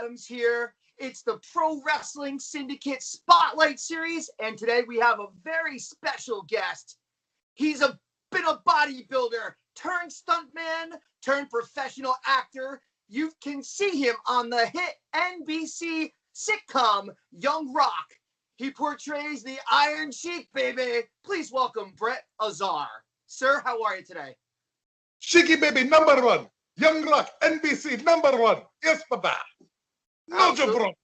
times here. It's the Pro Wrestling Syndicate Spotlight Series, and today we have a very special guest. He's been a bodybuilder, turned stuntman, turned professional actor. You can see him on the hit NBC sitcom Young Rock. He portrays the Iron Sheik, baby. Please welcome Brett Azar. Sir, how are you today? Sheiky, baby, number one. Young Rock, NBC, number one. Yes, papa. No joke.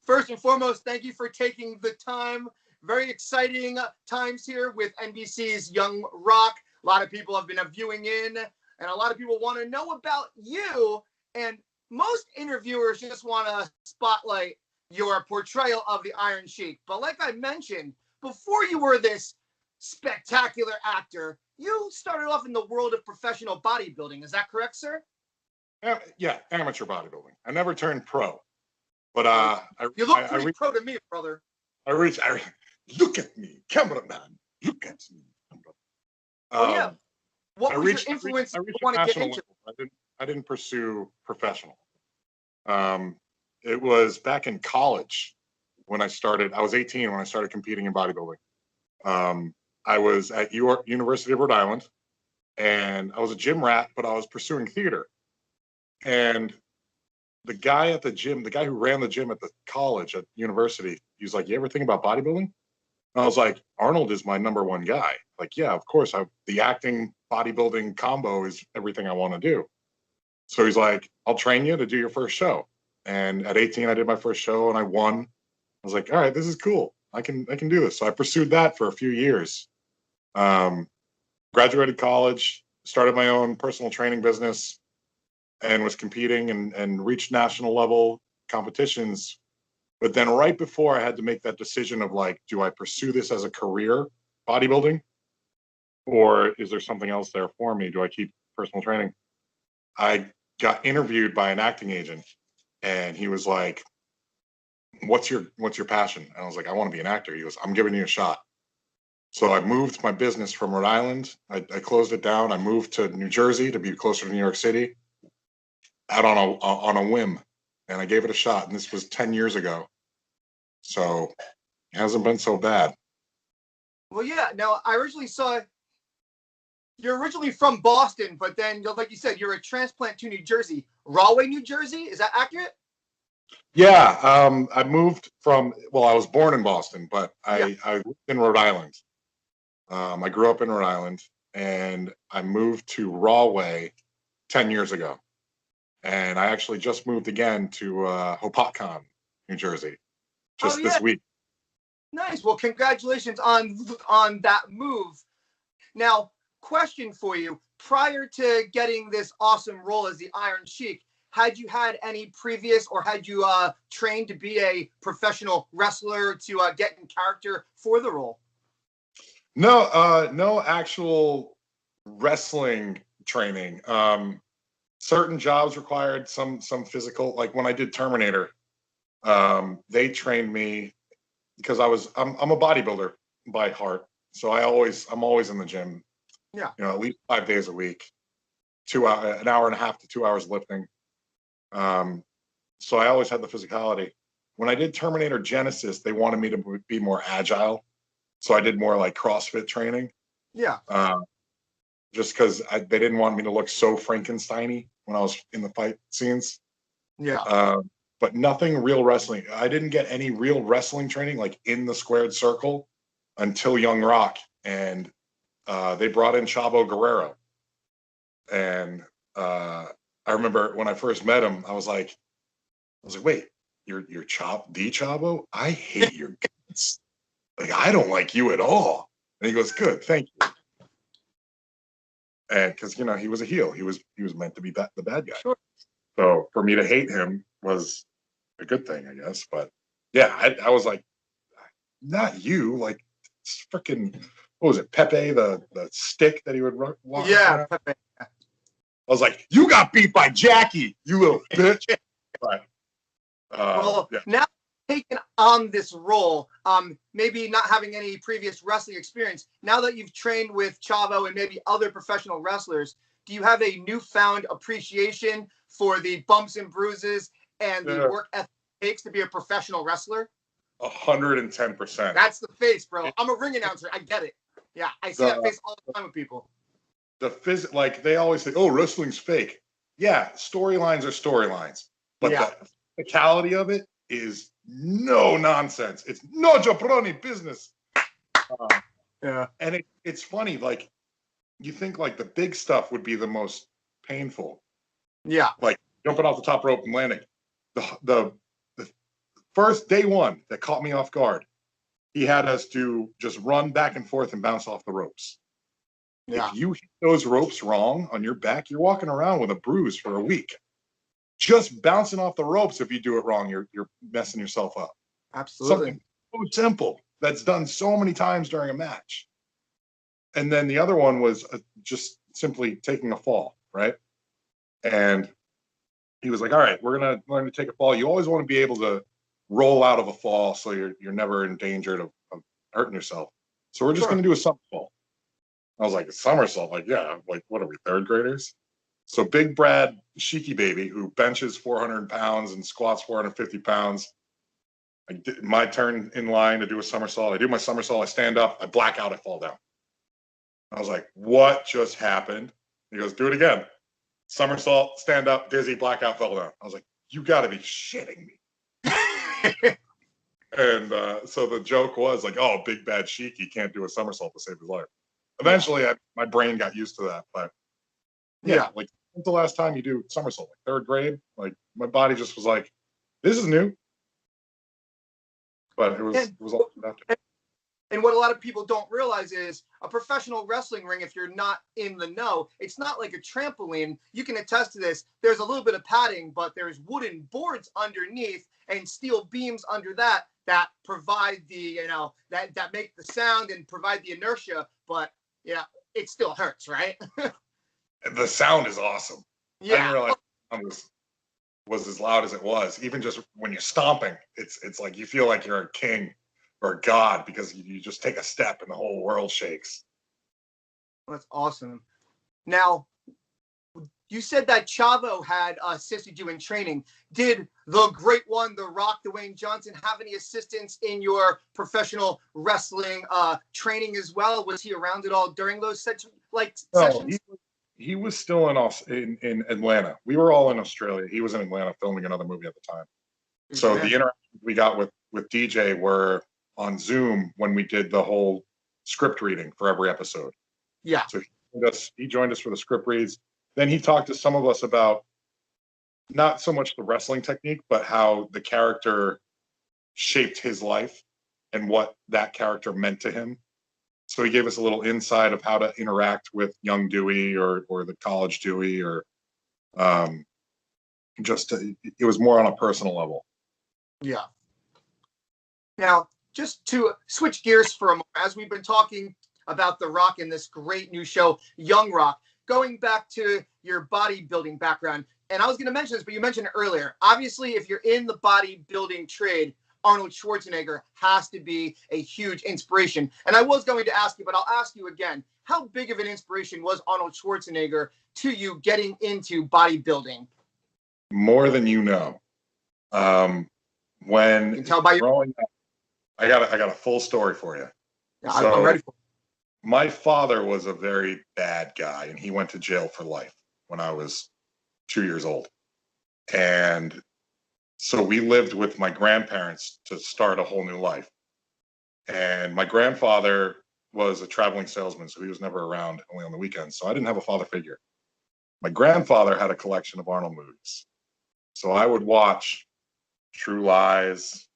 First and foremost, thank you for taking the time. Very exciting times here with NBC's Young Rock. A lot of people have been viewing in, and a lot of people want to know about you. And most interviewers just want to spotlight your portrayal of the Iron Sheik. But like I mentioned, before you were this spectacular actor, you started off in the world of professional bodybuilding. Is that correct, sir? Yeah, amateur bodybuilding. I never turned pro. But you look pretty pro to me, brother. Look at me, cameraman. Look at me. Yeah. What was your influence to want to get into? I didn't pursue professional. It was back in college when I started. I was 18 when I started competing in bodybuilding. I was at University of Rhode Island, and I was a gym rat, but I was pursuing theater. And the guy at the gym, the guy who ran the gym at the college at university, he was like, "You ever think about bodybuilding?" And I was like, "Arnold is my number one guy." Like, yeah, of course. The acting bodybuilding combo is everything I want to do. So he's like, "I'll train you to do your first show." And at 18, I did my first show and I won. I was like, "All right, this is cool. I can do this." So I pursued that for a few years. Graduated college, started my own personal training business, and was competing and reached national level competitions. But then right before I had to make that decision of like, do I pursue this as a career, bodybuilding, or is there something else there for me? Do I keep personal training? I got interviewed by an acting agent, and he was like, what's your passion? And I was like, I want to be an actor. He goes, I'm giving you a shot. So I moved my business from Rhode Island. I closed it down. I moved to New Jersey to be closer to New York City, out on a whim, and I gave it a shot. And this was 10 years ago, so it hasn't been so bad. Well, yeah. Now I originally saw you're originally from Boston, but then, like you said, you're a transplant to New Jersey, Rahway, New Jersey. Is that accurate? Yeah, I moved from. Well, I was born in Boston, but I lived in Rhode Island. I grew up in Rhode Island, and I moved to Rahway 10 years ago. And I actually just moved again to Hopatcong, New Jersey, this week. Nice. Well, congratulations on that move. Now, question for you. Prior to getting this awesome role as the Iron Sheik, had you had any previous, or had you trained to be a professional wrestler to get in character for the role? No actual wrestling training. Certain jobs required some physical. Like when I did Terminator, they trained me because I'm a bodybuilder by heart. So I'm always in the gym. Yeah. At least 5 days a week, an hour and a half to 2 hours lifting. So I always had the physicality. When I did Terminator Genesis, they wanted me to be more agile. So I did more like CrossFit training. Yeah. Just because they didn't want me to look so Frankenstein-y when I was in the fight scenes. Yeah. But nothing real wrestling. I didn't get any real wrestling training like in the squared circle until Young Rock. And they brought in Chavo Guerrero. And I remember when I first met him, I was like, wait, you're Chavo? I hate your guts. Like, I don't like you at all. And he goes, good, thank you. And because he was a heel, he was meant to be the bad guy. Sure. So for me to hate him was a good thing, I guess. But yeah, I was like, not you, like freaking, what was it, Pepe, the stick that he would walk around? Pepe. I was like, you got beat by Jackie, you little bitch. But now taking on this role, maybe not having any previous wrestling experience, now that you've trained with Chavo and maybe other professional wrestlers, do you have a newfound appreciation for the bumps and bruises and the work ethic it takes to be a professional wrestler? 110%. That's the face, bro. I'm a ring announcer. I get it. Yeah, I see that face all the time with people. Like they always say, oh, wrestling's fake. Yeah, storylines are storylines, but the physicality of it is no nonsense. It's no jabroni business. And it's funny, like you think like the big stuff would be the most painful. Yeah. Like jumping off the top rope and landing. The first day one that caught me off guard, he had us to just run back and forth and bounce off the ropes. Yeah. If you hit those ropes wrong on your back, you're walking around with a bruise for a week. Just bouncing off the ropes, if you do it wrong, you're messing yourself up. Absolutely. Something so simple that's done so many times during a match. And then the other one was just simply taking a fall, right? And he was like, all right, we're going to learn to take a fall. You always want to be able to roll out of a fall so you're never in danger of hurting yourself. So we're just going to do a somersault. I was like, a somersault? Like, yeah, like, what are we, third graders? So Big Brad Sheiky Baby, who benches 400 pounds and squats 450 pounds, my turn in line to do a somersault. I do my somersault, I stand up, I black out, I fall down. I was like, what just happened? He goes, do it again. Somersault, stand up, dizzy, blackout, fell down. I was like, you got to be shitting me. And so the joke was like, oh, Big Bad Sheiky can't do a somersault to save his life. Eventually, my brain got used to that. But yeah, like, when's the last time you do somersault? Like third grade? Like, my body just was like, this is new. But it was all after. And what a lot of people don't realize is a professional wrestling ring, if you're not in the know, it's not like a trampoline. You can attest to this. There's a little bit of padding, but there's wooden boards underneath and steel beams under that provide the, that make the sound and provide the inertia. But yeah, it still hurts, right? The sound is awesome. Yeah. I didn't realize the sound was as loud as it was. Even just when you're stomping, it's like you feel like you're a king or a god because you just take a step and the whole world shakes. That's awesome. Now, you said that Chavo had assisted you in training. Did the great one, The Rock, Dwayne Johnson, have any assistance in your professional wrestling training as well? Was he around at all during those sessions? He was still in Atlanta. We were all in Australia. He was in Atlanta filming another movie at the time. So the interactions we got with DJ were on Zoom when we did the whole script reading for every episode. Yeah. So he joined us for the script reads. Then he talked to some of us about not so much the wrestling technique, but how the character shaped his life and what that character meant to him. So he gave us a little insight of how to interact with young Dewey or the college Dewey, or it was more on a personal level. Yeah. Now, just to switch gears for a moment, as we've been talking about The Rock in this great new show, Young Rock, going back to your bodybuilding background, and I was going to mention this, but you mentioned it earlier. Obviously, if you're in the bodybuilding trade, Arnold Schwarzenegger has to be a huge inspiration. And I was going to ask you, but I'll ask you again. How big of an inspiration was Arnold Schwarzenegger to you getting into bodybuilding? More than you know. When you can tell by growing up, I got a full story for you. Yeah, so, I'm ready for it. My father was a very bad guy, and he went to jail for life when I was 2 years old. And so we lived with my grandparents to start a whole new life. And my grandfather was a traveling salesman, so he was never around, only on the weekends. So I didn't have a father figure. My grandfather had a collection of Arnold movies. So I would watch True Lies,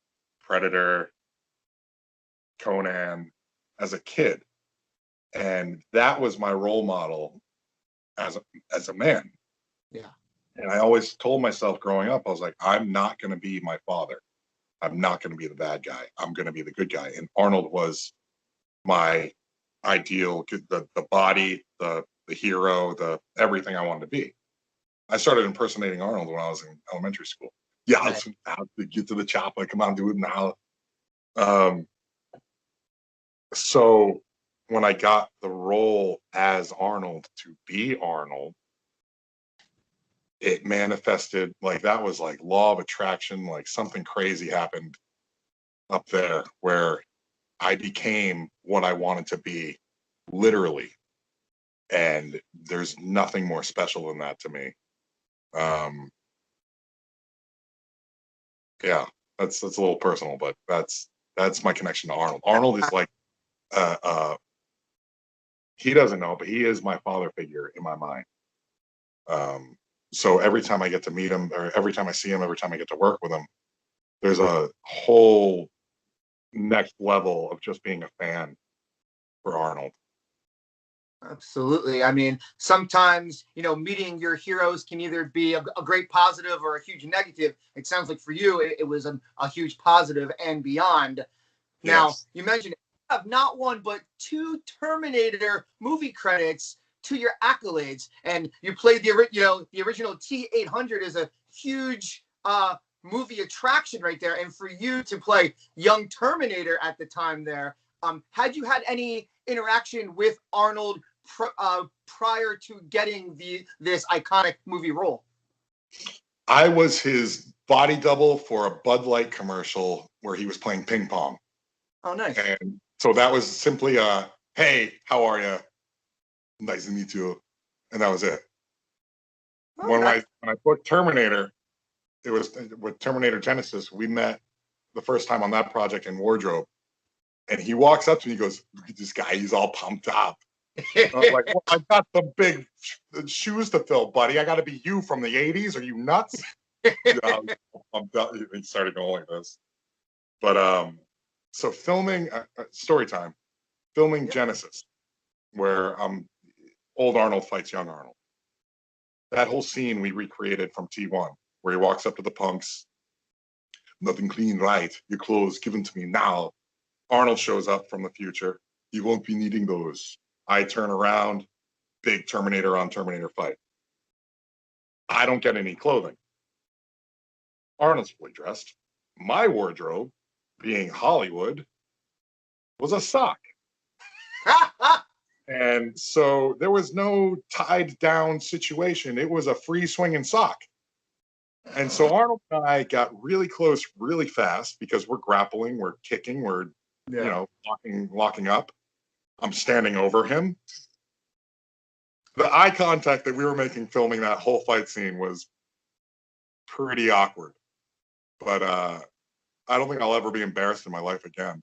Predator, Conan as a kid. And that was my role model as a man. Yeah. And I always told myself growing up, I was like, I'm not going to be my father. I'm not going to be the bad guy. I'm going to be the good guy. And Arnold was my ideal, the body, the hero, the everything I wanted to be. I started impersonating Arnold when I was in elementary school. Yeah, let's get to the chopper. Come on, do it now. So when I got the role as Arnold to be Arnold, it manifested. Like that was like law of attraction. Like something crazy happened up there where I became what I wanted to be, literally. And there's nothing more special than that to me. Um, yeah, that's a little personal, but that's my connection to Arnold. Arnold is like, uh, uh, he doesn't know, but he is my father figure in my mind. Um, so every time I get to meet him, or every time I see him, every time I get to work with him, there's a whole next level of just being a fan for Arnold. Absolutely. I mean, sometimes, meeting your heroes can either be a great positive or a huge negative. It sounds like for you, it was a huge positive and beyond. Now, Yes. you mentioned you have not one, but two Terminator movie credits to your accolades. And you played the original T-800 is a huge movie attraction right there. And for you to play young Terminator at the time there, had you had any interaction with Arnold prior to getting this iconic movie role? I was his body double for a Bud Light commercial where he was playing ping pong. Oh, nice. And so that was simply a, hey, how are you? Nice to meet you. And that was it. Oh, nice. When I booked Terminator, it was with Terminator Genesis. We met the first time on that project in wardrobe. And he walks up to me and he goes, look at this guy, he's all pumped up. I was like, well, I've got some big shoes to fill, buddy. I got to be you from the 80s. Are you nuts? He started going like this. But so filming, story time, filming Genesis, where old Arnold fights young Arnold. That whole scene we recreated from T1, where he walks up to the punks, nothing clean, right? Your clothes given to me now. Arnold shows up from the future. You won't be needing those. I turn around, big Terminator on Terminator fight. I don't get any clothing. Arnold's fully dressed. My wardrobe, being Hollywood, was a sock. And so there was no tied down situation. It was a free swinging sock. And so Arnold and I got really close really fast because we're grappling, we're kicking, we're locking up. I'm standing over him. The eye contact that we were making filming that whole fight scene was pretty awkward. But I don't think I'll ever be embarrassed in my life again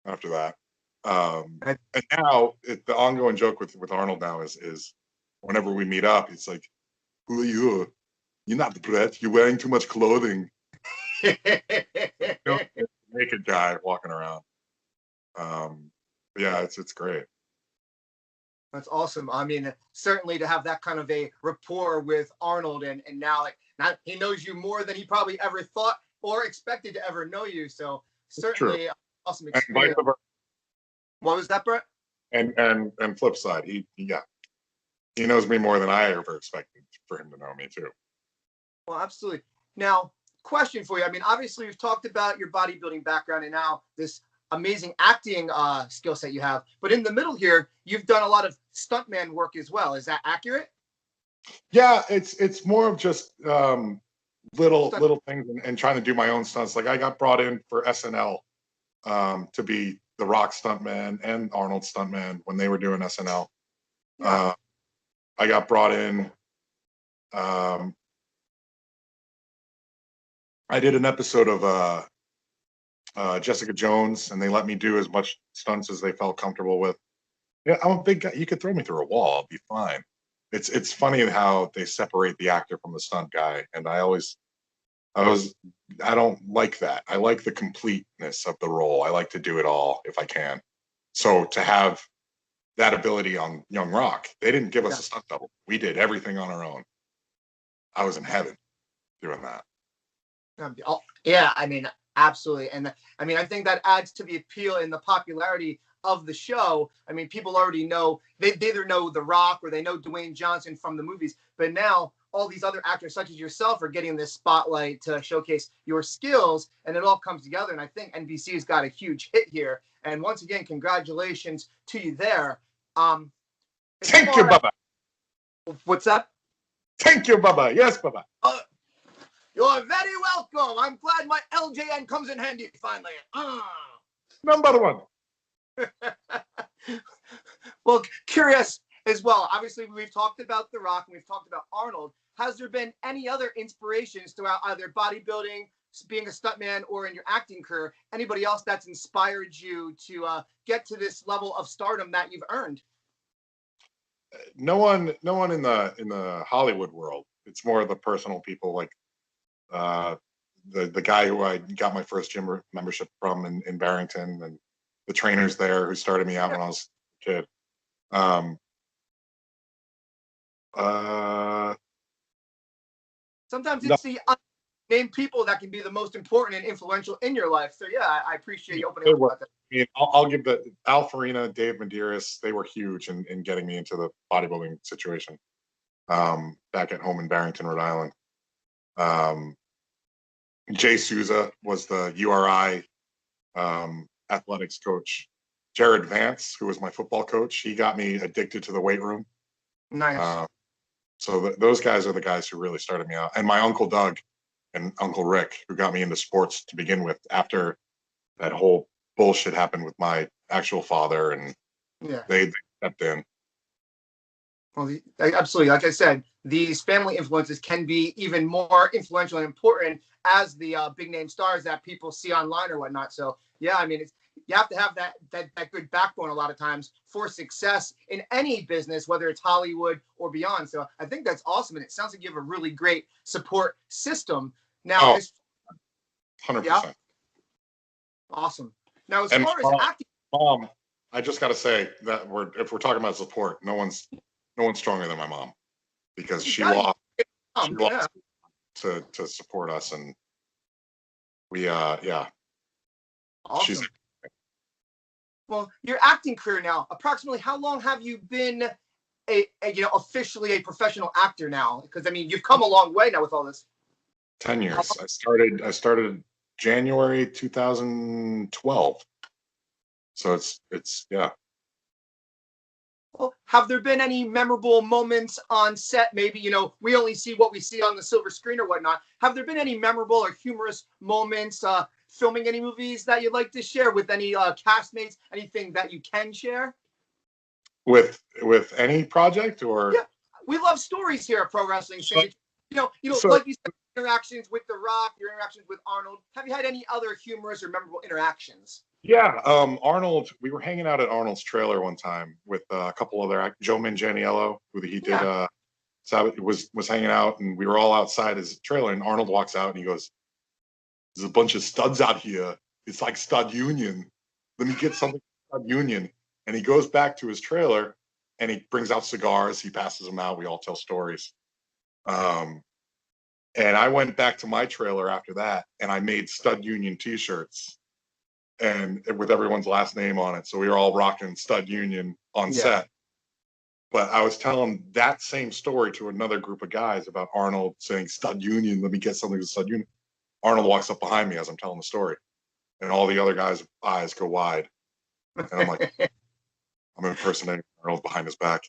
after that. And now the ongoing joke with Arnold now is whenever we meet up, it's like, who are you? You're not Brett. You're wearing too much clothing. Naked guy walking around. Yeah, it's great. That's awesome. I mean, certainly to have that kind of a rapport with Arnold, and now he knows you more than he probably ever thought or expected to ever know you. So certainly awesome experience. What was that, Brett? And flip side, he knows me more than I ever expected for him to know me too. Well, absolutely. Now, question for you. I mean, obviously we've talked about your bodybuilding background and now this amazing acting skill set you have, but in the middle here, you've done a lot of stuntman work as well. Is that accurate? Yeah, it's more of just little things and trying to do my own stunts. Like I got brought in for SNL to be the Rock stuntman and Arnold stuntman when they were doing SNL. Yeah. I got brought in. I did an episode of Jessica Jones, and they let me do as much stunts as they felt comfortable with. Yeah, I'm a big guy. You could throw me through a wall, I'll be fine. It's funny how they separate the actor from the stunt guy, and I don't like that. I like the completeness of the role. I like to do it all if I can. So to have that ability on Young Rock, they didn't give us a stunt double. We did everything on our own. I was in heaven doing that. Yeah, I mean, absolutely. And I mean, I think that adds to the appeal and the popularity of the show. I mean, people already know, they either know The Rock or they know Dwayne Johnson from the movies, but now all these other actors such as yourself are getting this spotlight to showcase your skills, and it all comes together. And I think NBC has got a huge hit here. And once again, congratulations to you there. Thank you, Bubba. What's up? Thank you, Baba. Yes, Baba. You're very welcome. I'm glad my LJN comes in handy finally. Number one. Well, curious as well. Obviously, we've talked about The Rock and we've talked about Arnold. Has there been any other inspirations throughout either bodybuilding, being a stuntman, or in your acting career? Anybody else that's inspired you to get to this level of stardom that you've earned? No one in the Hollywood world. It's more of the personal people, like the guy who I got my first gym membership from in Barrington, and the trainers there who started me out when I was a kid. Sometimes it's the unnamed people that can be the most important and influential in your life. So yeah, I appreciate you opening up about that. I mean, I'll give the Al Farina, Dave Medeiros, they were huge in getting me into the bodybuilding situation back at home in Barrington, Rhode Island. Jay Souza was the URI athletics coach. Jared Vance, who was my football coach, he got me addicted to the weight room. Nice. So those guys are the guys who really started me out. And my Uncle Doug and Uncle Rick, who got me into sports to begin with after that whole bullshit happened with my actual father, and they stepped in. Well, absolutely. Like I said, these family influences can be even more influential and important as the big name stars that people see online or whatnot. So yeah, I mean, you have to have that good backbone a lot of times for success in any business, whether it's Hollywood or beyond. So I think that's awesome, and it sounds like you have a really great support system. Now, 100%. Yeah? Awesome. Now, as far as acting, Mom, I just got to say that if we're talking about support, no one's stronger than my mom, because she lost to support us, and we Awesome. She's well, your acting career now, approximately how long have you been officially a professional actor now? Because I mean, you've come a long way now with all this. 10 years. I started January 2012. So it's yeah. Well, have there been any memorable moments on set? Maybe, we only see what we see on the silver screen or whatnot. Have there been any memorable or humorous moments filming any movies that you'd like to share with any castmates? Anything that you can share? With any project, or? Yeah, we love stories here at Pro Wrestling Syndicate. So, like you said, interactions with The Rock, your interactions with Arnold. Have you had any other humorous or memorable interactions? Yeah, Arnold. We were hanging out at Arnold's trailer one time with a couple other Joe Manganiello, who he did. Was hanging out, and we were all outside his trailer. And Arnold walks out, and he goes, "There's a bunch of studs out here. It's like Stud Union. Let me get something Stud Union." And he goes back to his trailer, and he brings out cigars. He passes them out. We all tell stories. And I went back to my trailer after that, and I made Stud Union T-shirts, and with everyone's last name on it. So we were all rocking Stud Union on set. But I was telling that same story to another group of guys about Arnold saying Stud Union. Let me get something with Stud Union. Arnold walks up behind me as I'm telling the story, and all the other guys' eyes go wide. And I'm like, I'm impersonating Arnold behind his back.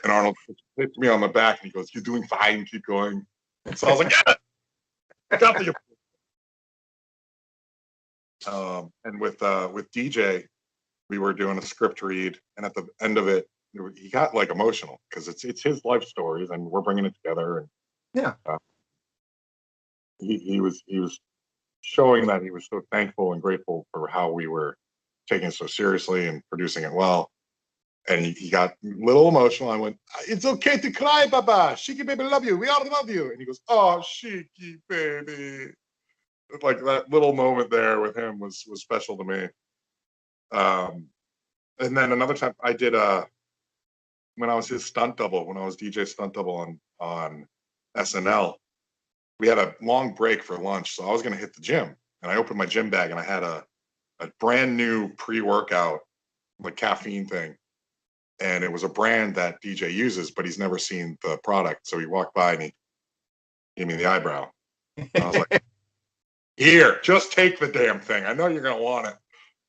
And Arnold hits me on the back, and he goes, "You're doing fine. Keep going." So I was like, "Yeah, got the." And with DJ, we were doing a script read, and at the end of it, he got like emotional because it's his life stories, and we're bringing it together. And he was showing that he was so thankful and grateful for how we were taking it so seriously and producing it well. And he got a little emotional. I went, "It's okay to cry, Baba. Shiki baby, love you. We all love you." And he goes, "Oh, Shiki baby." Like that little moment there with him was special to me. And then another time I did when I was his stunt double, when I was DJ stunt double on SNL, we had a long break for lunch, so I was gonna hit the gym, and I opened my gym bag and I had a brand new pre-workout like caffeine thing. And it was a brand that DJ uses, but he's never seen the product. So he walked by and he gave me the eyebrow. And I was like, "Here, just take the damn thing. I know you're gonna want it."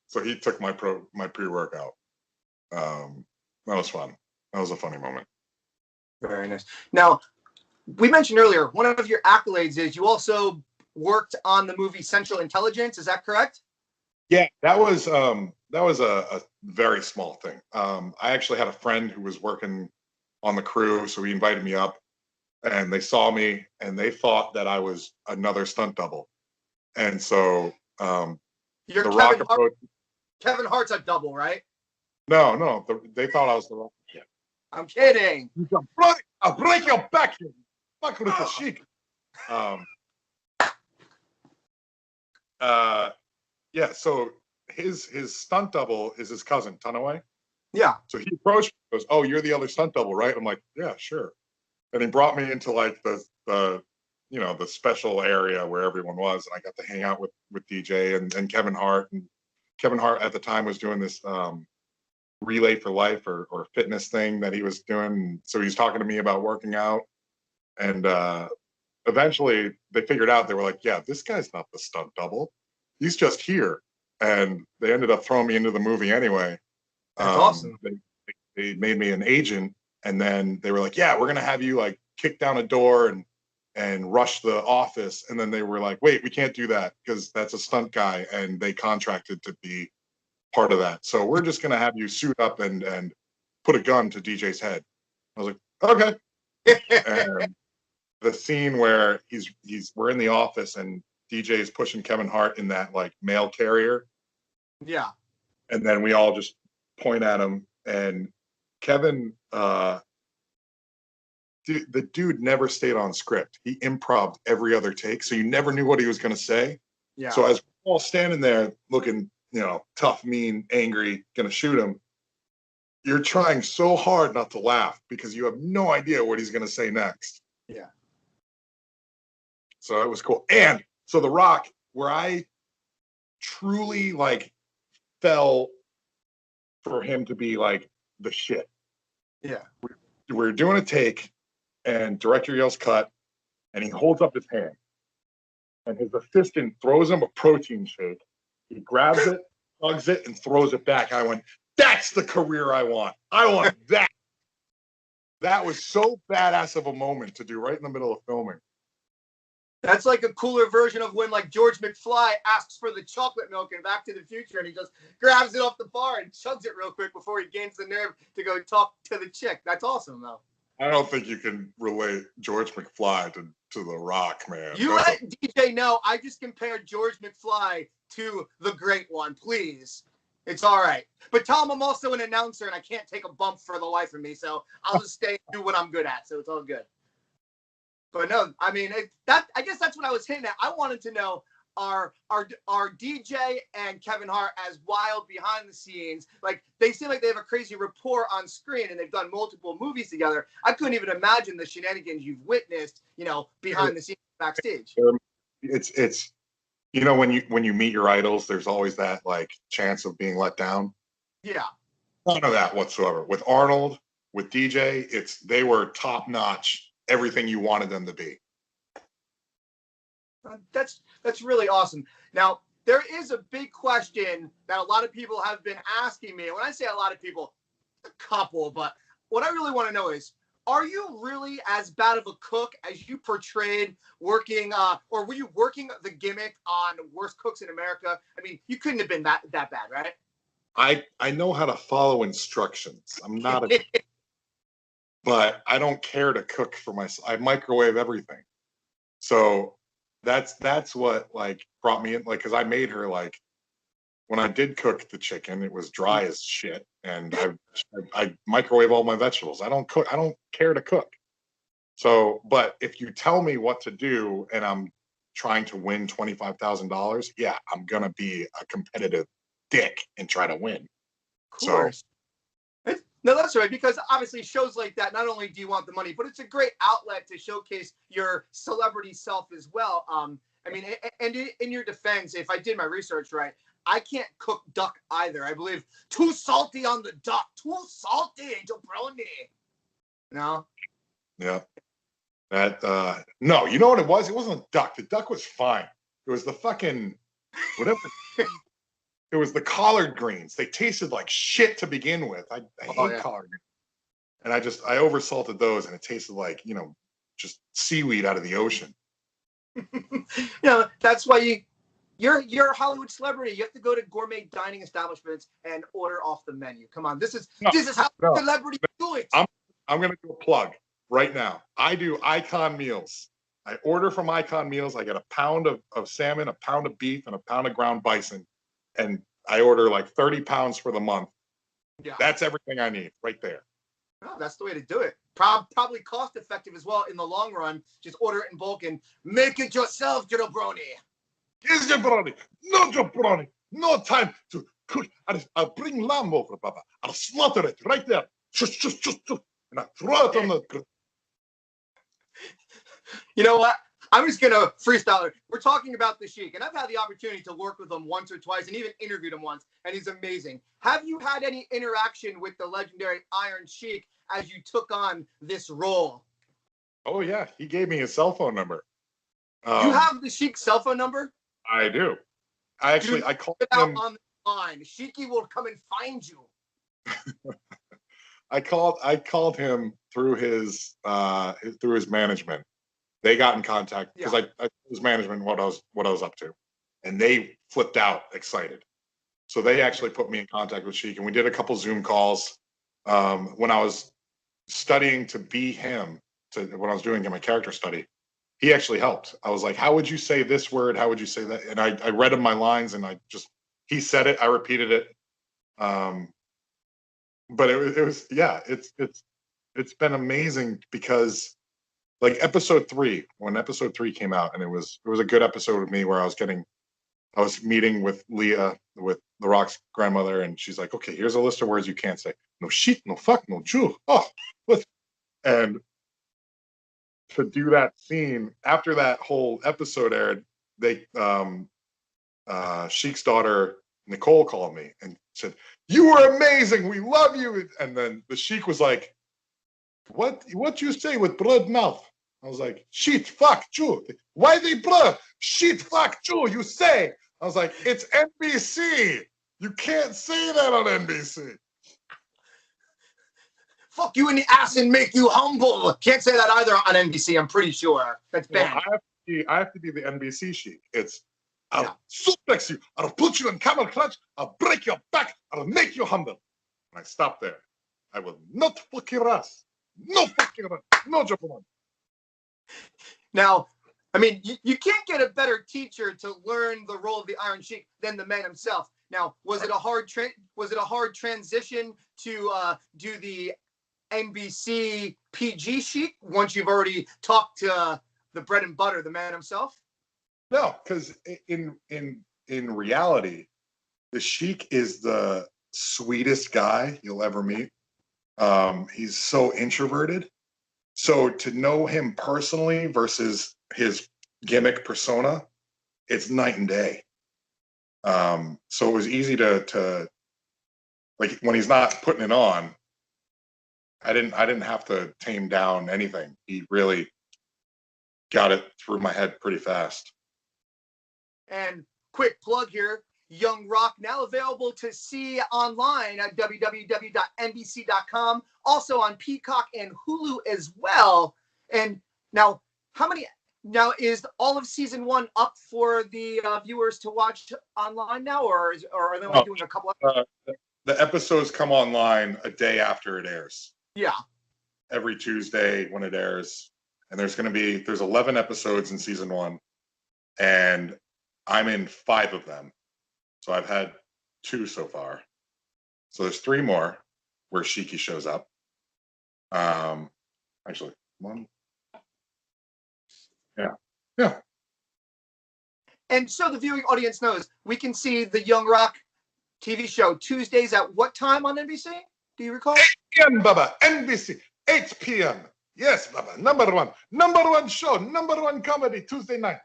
So he took my pre-workout. That was fun. That was a funny moment. Very nice. Now, We mentioned earlier, one of your accolades is you also worked on the movie Central Intelligence. Is that correct? Yeah, that was a very small thing. I actually had a friend who was working on the crew, so he invited me up, and they saw me, and they thought that I was another stunt double, and so You're the Rock Kevin Hart. approached. Kevin Hart's a double, right? No, they thought I was the Rock. Yeah. I'm kidding. I'll break your back, you fuck with the sheik. Um, yeah, so his stunt double is his cousin, Tunaway. Yeah. So he approached me, goes, "Oh, you're the other stunt double, right?" I'm like, "Yeah, sure." And he brought me into like the the special area where everyone was, and I got to hang out with DJ and Kevin Hart. And Kevin Hart at the time was doing this Relay for Life or fitness thing that he was doing. So he's talking to me about working out, and eventually they figured out. They were like, "Yeah, this guy's not the stunt double. He's just here." And they ended up throwing me into the movie anyway. That's awesome. They made me an agent, and then they were like, "Yeah, we're gonna have you like kick down a door and rush the office." And then they were like, "Wait, we can't do that because that's a stunt guy, and they contracted to be part of that. So we're just gonna have you suit up and put a gun to DJ's head." I was like, "Okay." And the scene where we're in the office and DJ is pushing Kevin Hart in that like mail carrier. Yeah. And then we all just point at him, and Kevin, the dude never stayed on script. He improv every other take, so you never knew what he was going to say. Yeah. So as we're all standing there looking, tough, mean, angry, going to shoot him, you're trying so hard not to laugh because you have no idea what he's going to say next. Yeah. So it was cool. And so The Rock, where I truly like fell for him to be like the shit. Yeah. We're doing a take, and director yells cut, and he holds up his hand, and his assistant throws him a protein shake. He grabs it, hugs it, and throws it back. I went, "That's the career I want. I want that." That was so badass of a moment to do right in the middle of filming. That's like a cooler version of when like George McFly asks for the chocolate milk in Back to the Future, and he just grabs it off the bar and chugs it real quick before he gains the nerve to go talk to the chick. That's awesome, though. I don't think you can relate George McFly to The Rock, man. You let DJ know I just compared George McFly to the great one, please. It's all right. But tell him I'm also an announcer and I can't take a bump for the life of me, so I'll just stay and do what I'm good at, so it's all good. But no, I mean, I guess that's what I was hinting at. I wanted to know, are DJ and Kevin Hart as wild behind the scenes? Like, they seem like they have a crazy rapport on screen, and they've done multiple movies together. I couldn't even imagine the shenanigans you've witnessed, behind the scenes backstage. It's when you meet your idols, there's always that like chance of being let down. Yeah. None of that whatsoever. With Arnold, with DJ, they were top notch. Everything you wanted them to be. That's really awesome. Now, there is a big question that a lot of people have been asking me. And when I say a lot of people, a couple, but what I really want to know is, are you really as bad of a cook as you portrayed working, or were you working the gimmick on Worst Cooks in America? I mean, you couldn't have been that bad, right? I know how to follow instructions. I'm not a but I don't care to cook for myself. I microwave everything. So that's what like brought me in, like, because I made her like, when I did cook the chicken, it was dry as shit, and I microwave all my vegetables. I don't cook. I don't care to cook. So, but if you tell me what to do and I'm trying to win $25,000, yeah, I'm gonna be a competitive dick and try to win. Of course. So, no, that's right, because obviously shows like that, not only do you want the money, but it's a great outlet to showcase your celebrity self as well. I mean, and in your defense, if I did my research right, I can't cook duck either. I believe too salty on the duck. Too salty, jabroni. No? Yeah. No, you know what it was? It wasn't a duck. The duck was fine. It was the fucking, whatever. It was the collard greens. They tasted like shit to begin with. I hate collard greens. And I oversalted those, and it tasted like, just seaweed out of the ocean. That's why you're a Hollywood celebrity. You have to go to gourmet dining establishments and order off the menu. Come on, this is how celebrities do it. I'm gonna do a plug right now. I do Icon Meals. I order from Icon Meals. I get a pound of salmon, a pound of beef, and a pound of ground bison, and I order like 30 pounds for the month. Yeah, that's everything I need right there. No, that's the way to do it. Probably cost effective as well in the long run. Just order it in bulk and make it yourself, jabroni. Yes, jabroni. No jabroni. No time to cook. I'll bring lamb over, Baba. I'll slaughter it right there. Just, and I throw it on the grill. You know what? I'm just going to freestyle it. We're talking about the Sheik, and I've had the opportunity to work with him once or twice and even interviewed him once, and he's amazing. Have you had any interaction with the legendary Iron Sheik as you took on this role? Oh, yeah. He gave me his cell phone number. You have the Sheik's cell phone number? I do. I called it him. Out on the line. Sheiky will come and find you. I called him through his management. They got in contact because I told his management what I was up to, and they flipped out excited. So they actually put me in contact with Sheik, and we did a couple Zoom calls. When I was studying to be him, when I was doing my character study, he actually helped. I was like, "How would you say this word? How would you say that?" And I read him my lines, and he said it. I repeated it. But it's been amazing because. Like episode 3, when episode 3 came out, and it was a good episode of me where I was meeting with Leah, with The Rock's grandmother, and she's like, "Okay, here's a list of words you can't say. No shit, no fuck, no Jew." Oh, what? And to do that scene after that whole episode aired, they Sheik's daughter Nicole called me and said, "You were amazing. We love you." And then the Sheik was like, What you say with blood mouth?" I was like, "Shit, fuck, Jew. Why they blood? Shit, fuck, Jew, you say." I was like, "It's NBC. You can't say that on NBC." Fuck you in the ass and make you humble. Can't say that either on NBC, I'm pretty sure. That's banned. I have to be the NBC Sheik. I'll suplex you. I'll put you in camel clutch. I'll break your back. I'll make you humble. And I stop there. I will not fuck your ass. No fucking ass. No Japan. Now, I mean, you can't get a better teacher to learn the role of the Iron Sheik than the man himself. Now, was it a hard transition to do the NBC PG Sheik once you've already talked to the bread and butter, the man himself? No, because in reality, the Sheik is the sweetest guy you'll ever meet. He's so introverted. So to know him personally versus his gimmick persona, it's night and day. So it was easy to like when he's not putting it on. I didn't have to tame down anything. He really got it through my head pretty fast. And quick plug here. Young Rock now available to see online at www.nbc.com, also on Peacock and Hulu as well. And now, is all of season 1 up for the viewers to watch online now, or are they only doing a couple of the episodes come online a day after it airs. Yeah. Every Tuesday when it airs. And there's 11 episodes in season 1, and I'm in 5 of them. So I've had 2 so far. So there's 3 more where Sheiky shows up. Actually, 1. Yeah. And so the viewing audience knows, we can see the Young Rock TV show Tuesdays at what time on NBC? Do you recall? 8 p.m., Baba. NBC. 8 p.m. Yes, Baba. Number one show. Number 1 comedy Tuesday night.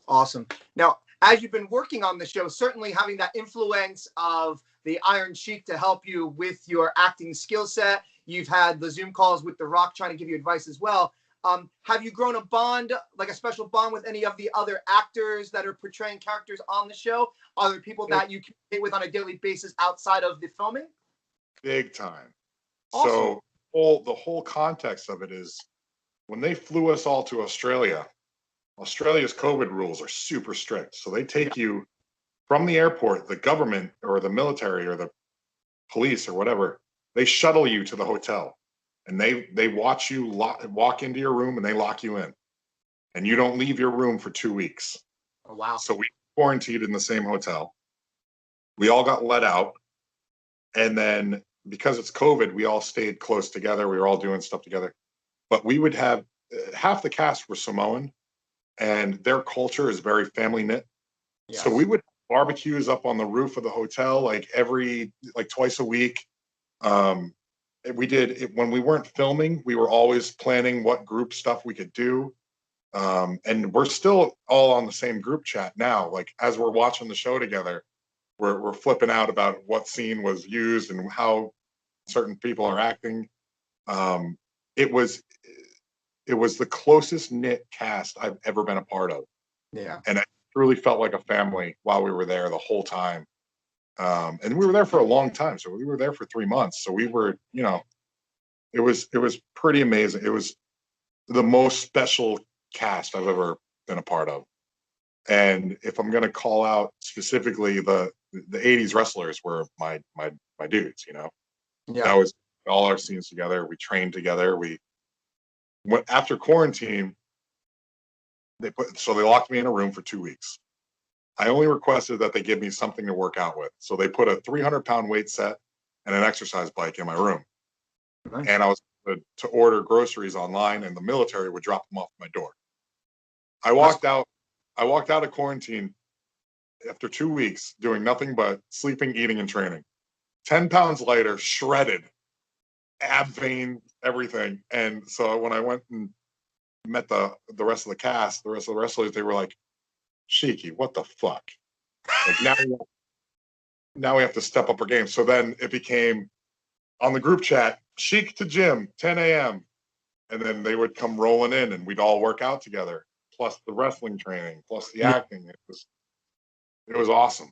Awesome. Now, as you've been working on the show, certainly having that influence of the Iron Sheik to help you with your acting skill set. You've had the Zoom calls with The Rock trying to give you advice as well. Have you grown a bond, like a special bond with any of the other actors that are portraying characters on the show? Are there people that you communicate with on a daily basis outside of the filming? Big time. Awesome. So the whole context of it is when they flew us all to Australia, Australia's COVID rules are super strict. So they take you from the airport, the government or the military or the police or whatever, they shuttle you to the hotel and they watch you walk into your room and they lock you in. And you don't leave your room for 2 weeks. Oh, wow. So we quarantined in the same hotel. We all got let out. And then because it's COVID, we all stayed close together. We were all doing stuff together. But we would have half the cast were Samoan and their culture is very family knit. Yes. So we would have barbecues up on the roof of the hotel like twice a week. We did it when we weren't filming. We were always planning what group stuff we could do. And we're still all on the same group chat now. Like as we're watching the show together, we're flipping out about what scene was used and how certain people are acting. It was the closest knit cast I've ever been a part of. Yeah. And I truly felt like a family while we were there the whole time. And we were there for a long time. So we were there for 3 months. So we were, it was pretty amazing. It was the most special cast I've ever been a part of. And if I'm going to call out specifically the 80s wrestlers were my dudes, Yeah. That was all our scenes together. We trained together. We went after quarantine. They locked me in a room for 2 weeks. I only requested that they give me something to work out with. So they put a 300-pound weight set and an exercise bike in my room. Nice. And I was to order groceries online and the military would drop them off at my door. I walked out of quarantine after 2 weeks doing nothing but sleeping, eating, and training. 10 pounds lighter, shredded, ab vein, everything. And so when I went and met the rest of the cast, the rest of the wrestlers, they were like, Sheiky, what the fuck? Like now we have to step up our game. So then it became on the group chat, Sheik to gym, 10 a.m. And then they would come rolling in and we'd all work out together, plus the wrestling training, plus the acting. It was awesome.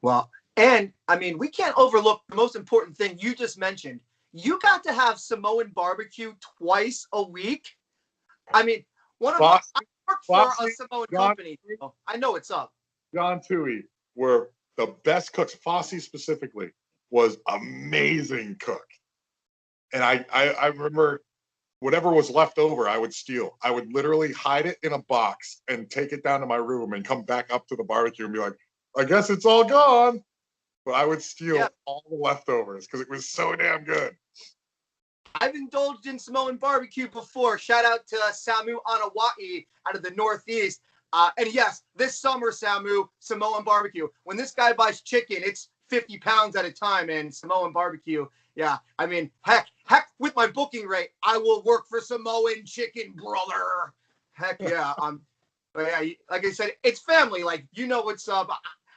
Well, and I mean, we can't overlook the most important thing you just mentioned. You got to have Samoan barbecue twice a week. I mean, I work for a Samoan company. So I know it's up. John Tui were the best cooks. Fosse specifically was amazing cook. And I remember whatever was left over, I would steal. I would literally hide it in a box and take it down to my room and come back up to the barbecue and be like, I guess it's all gone. But I would steal all the leftovers because it was so damn good. I've indulged in Samoan barbecue before. Shout out to Samu Anawai out of the Northeast. And yes, this summer, Samu, Samoan barbecue. When this guy buys chicken, it's 50 pounds at a time, and Samoan barbecue. Yeah, I mean, heck, with my booking rate, I will work for Samoan chicken, brother. Heck yeah. But yeah, like I said, it's family. Like, what's up.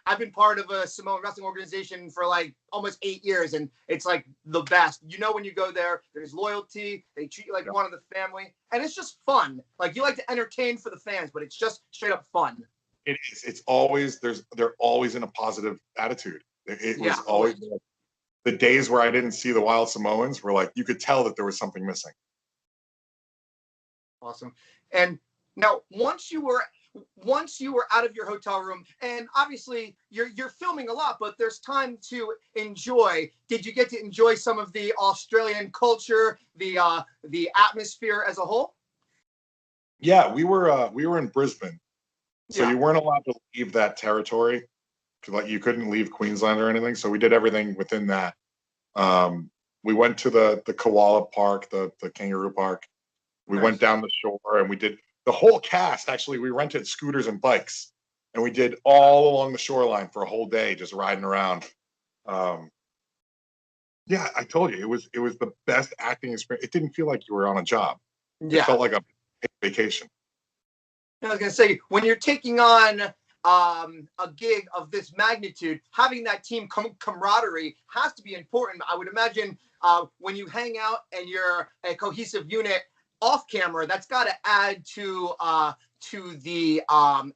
I've been part of a Samoan wrestling organization for like almost 8 years, and it's like the best. When you go there, there's loyalty. They treat you like one of the family, and it's just fun. Like, you like to entertain for the fans, but it's just straight up fun. It is. It's always they're always in a positive attitude. It was always the days where I didn't see the Wild Samoans were like you could tell that there was something missing. Awesome. And now once you were out of your hotel room, and obviously you're filming a lot, but there's time to enjoy. Did you get to enjoy some of the Australian culture, the atmosphere as a whole? Yeah, we were in Brisbane, so you weren't allowed to leave that territory. Like you couldn't leave Queensland or anything. So we did everything within that. We went to the koala park, the kangaroo park. We went down the shore and we did the whole cast. Actually, we rented scooters and bikes and we did all along the shoreline for a whole day, just riding around. Yeah, I told you, it was the best acting experience. It didn't feel like you were on a job. Yeah. It felt like a vacation. I was going to say, when you're taking on a gig of this magnitude, having that team camaraderie has to be important. I would imagine when you hang out and you're a cohesive unit off camera, that's got to add to the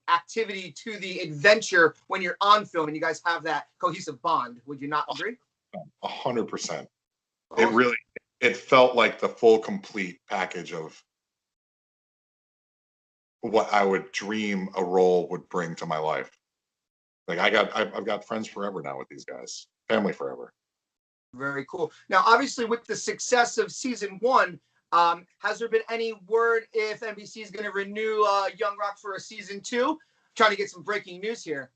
activity, to the adventure when you're on film and you guys have that cohesive bond. Would you not agree? 100%. It really, it felt like the full complete package of what I would dream a role would bring to my life. Like I've got friends forever now with these guys, family forever. Very cool. Now, obviously, with the success of season one, has there been any word if NBC is going to renew Young Rock for a season two? Trying to get some breaking news here.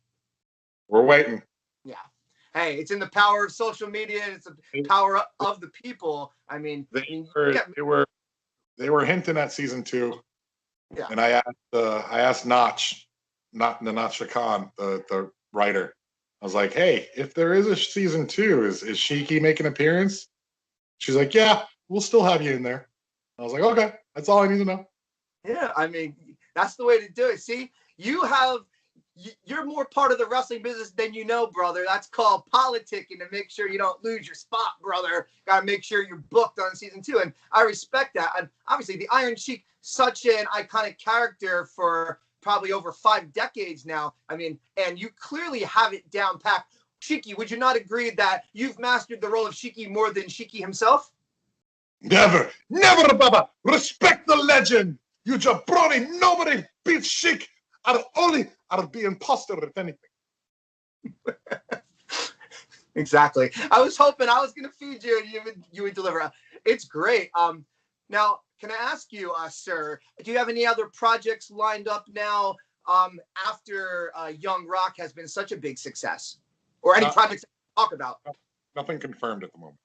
We're waiting. Yeah. Hey, it's in the power of social media, and it's the power of the people. I mean, they were hinting at season two. Yeah. And I asked Notch, not Natasha Khan, the writer. I was like, hey, if there is a season two, is Shiki making an appearance? She's like, yeah, we'll still have you in there. I was like, okay, that's all I need to know. Yeah, I mean, that's the way to do it. See, you're more part of the wrestling business than you know, brother. That's called politicking to make sure you don't lose your spot, brother. Got to make sure you're booked on season two. And I respect that. And obviously, the Iron Sheik, such an iconic character for probably over 5 decades now. I mean, and you clearly have it down pat. Shiki, would you not agree that you've mastered the role of Shiki more than Shiki himself? Never, Baba. Respect the legend. You jabroni. Nobody beats Sheik. I'll be imposter if anything. Exactly. I was hoping I was going to feed you and you would deliver. It's great. Now, can I ask you, sir, do you have any other projects lined up now after Young Rock has been such a big success? Or any projects to talk about? Nothing confirmed at the moment.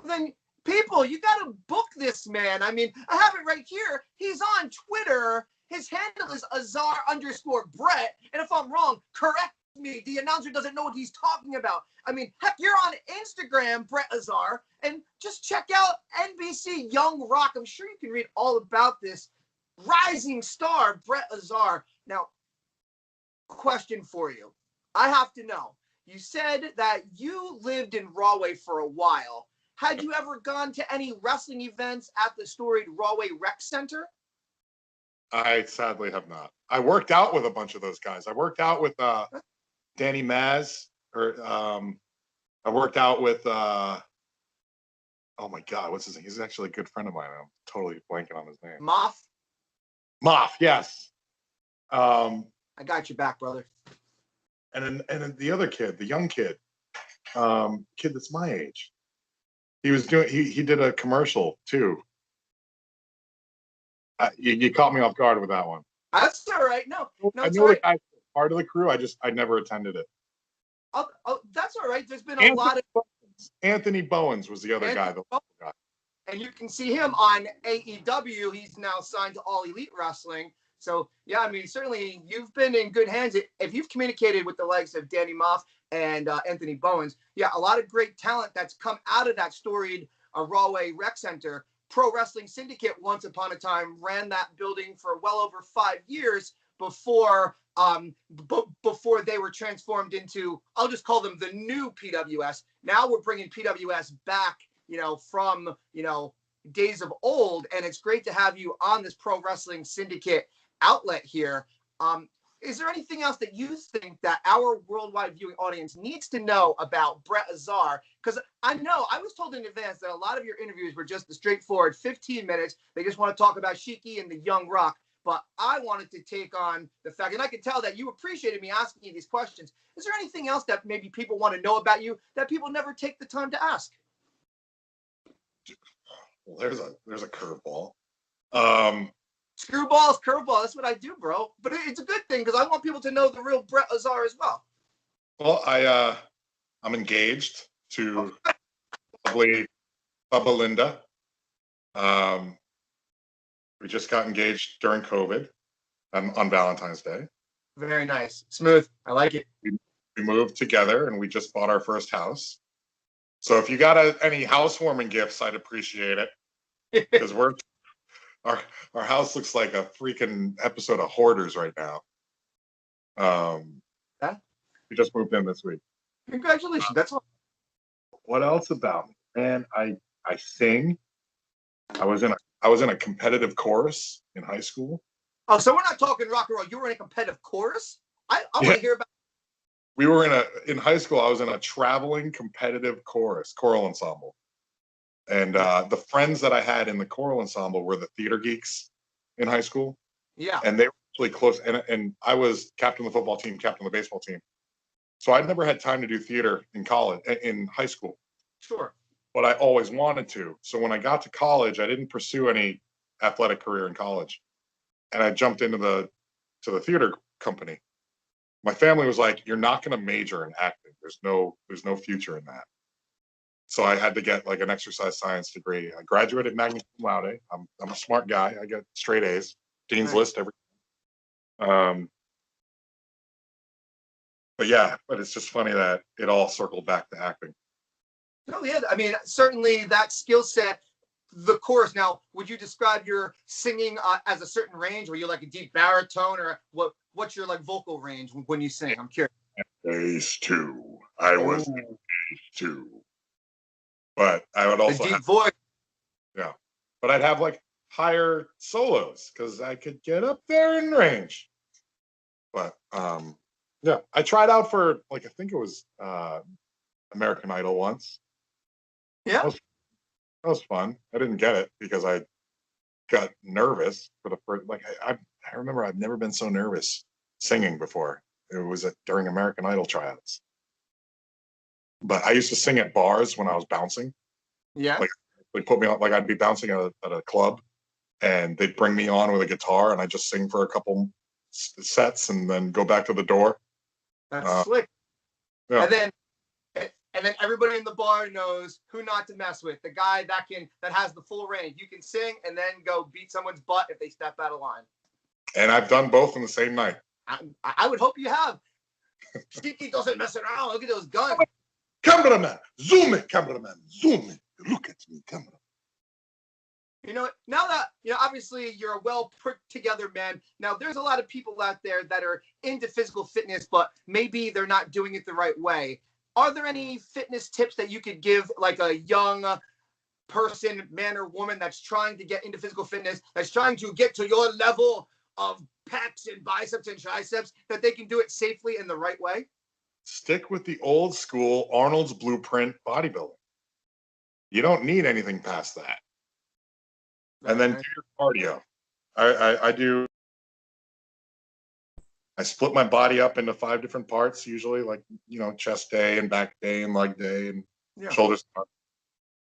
Then, people, you got to book this man. I mean, I have it right here. He's on Twitter. His handle is Azar_Brett. And if I'm wrong, correct me. The announcer doesn't know what he's talking about. I mean, heck, you're on Instagram, Brett Azar, and just check out NBC Young Rock. I'm sure you can read all about this rising star, Brett Azar. Now, question for you. I have to know. You said that you lived in Rahway for a while. Had you ever gone to any wrestling events at the storied Rahway Rec Center? I sadly have not. I worked out with a bunch of those guys. I worked out with Danny Maz, I worked out with oh my God, what's his name? He's actually a good friend of mine. I'm totally blanking on his name. Moff, yes. I got your back, brother. And then the other kid, the young kid, kid that's my age. He did a commercial too. You caught me off guard with that one. That's all right. No, I it's know all right. the guy part of the crew. I never attended it. Oh, that's all right. There's been a lot of Anthony Bowens was the other guy. And you can see him on AEW. He's now signed to All Elite Wrestling. So yeah, I mean, certainly you've been in good hands. If you've communicated with the likes of Danny Moff and Anthony Bowens, yeah, a lot of great talent that's come out of that storied Rahway Rec Center. Pro Wrestling Syndicate, once upon a time, ran that building for well over 5 years before they were transformed into, I'll just call them the new PWS. Now we're bringing PWS back, from, days of old. And it's great to have you on this Pro Wrestling Syndicate outlet here. Is there anything else that you think that our worldwide viewing audience needs to know about Brett Azar? Because I know I was told in advance that a lot of your interviews were just a straightforward 15 minutes. They just want to talk about Shiki and the Young Rock. But I wanted to take on the fact, and I could tell that you appreciated me asking you these questions. Is there anything else that maybe people want to know about you that people never take the time to ask? Well, there's a curveball. Screwballs, curveball. That's what I do, bro. But it's a good thing because I want people to know the real Brett Azar as well. Well, I'm engaged to lovely Bubba Linda. We just got engaged during COVID on Valentine's Day. Very nice. Smooth. I like it. We moved together and we just bought our first house. So if you got any housewarming gifts, I'd appreciate it. Because our house looks like a freaking episode of Hoarders right now. We just moved in this week. Congratulations. That's all. What else about me? Man, I sing. I was in a competitive chorus in high school. Oh, so we're not talking rock and roll. You were in a competitive chorus? I want to hear about. We were in high school. I was in a traveling competitive choral ensemble. And the friends that I had in the choral ensemble were the theater geeks in high school. Yeah. And they were actually close. And I was captain of the football team, captain of the baseball team. So I never had time to do theater in college, in high school. Sure. But I always wanted to. So when I got to college, I didn't pursue any athletic career in college. And I jumped into the theater company. My family was like, "You're not going to major in acting. There's no future in that." So I had to get like an exercise science degree. I graduated magna cum laude. I'm a smart guy. I get straight A's, dean's Nice. list every. Um, but yeah, but it's just funny that it all circled back to acting. No, yeah. I mean, certainly that skill set, the chorus. Now, would you describe your singing as a certain range? Were you like a deep baritone, or what's your like vocal range when you sing? I'm curious. Ace two. I was Oh, ace two. But I would the also deep have, voice. yeah. But I'd have like higher solos because I could get up there in range. But yeah, I tried out for like I think it was American Idol once. Yeah. That was fun. I didn't get it because I got nervous for the first. Like I remember I've never been so nervous singing before. It was during American Idol tryouts. But I used to sing at bars when I was bouncing. Yeah. Like they put me on. Like I'd be bouncing at a club, and they'd bring me on with a guitar, and I just sing for a couple sets, and then go back to the door. That's slick. Yeah. And then everybody in the bar knows who not to mess with. The guy that has the full range. You can sing and then go beat someone's butt if they step out of line. And I've done both in the same night. I would hope you have. Sticky doesn't mess around. Look at those guns. Cameraman, zoom it, cameraman, zoom it. Look at me, camera. You know, now that, obviously you're a well put together man. Now, there's a lot of people out there that are into physical fitness, but maybe they're not doing it the right way. Are there any fitness tips that you could give like a young person, man or woman, that's trying to get into physical fitness, that's trying to get to your level of pecs and biceps and triceps, that they can do it safely in the right way? Stick with the old school Arnold's blueprint bodybuilding. You don't need anything past that. And then do your cardio. I split my body up into 5 different parts, usually like, chest day and back day and leg day and shoulders.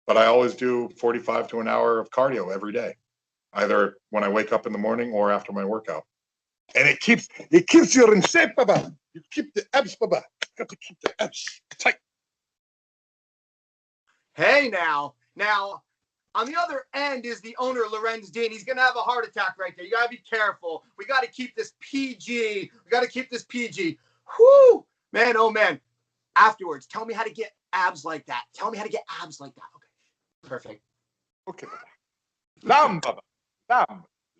But I always do 45 to an hour of cardio every day, either when I wake up in the morning or after my workout. And it keeps you in shape, Baba. You keep the abs, Baba. You got to keep the abs tight. Hey, now, on the other end is the owner, Lorenz Dean. He's going to have a heart attack right there. You got to be careful. We got to keep this PG. Whoo, man, oh, man. Afterwards, tell me how to get abs like that. Okay, perfect. Okay, Baba. Lamb, Baba.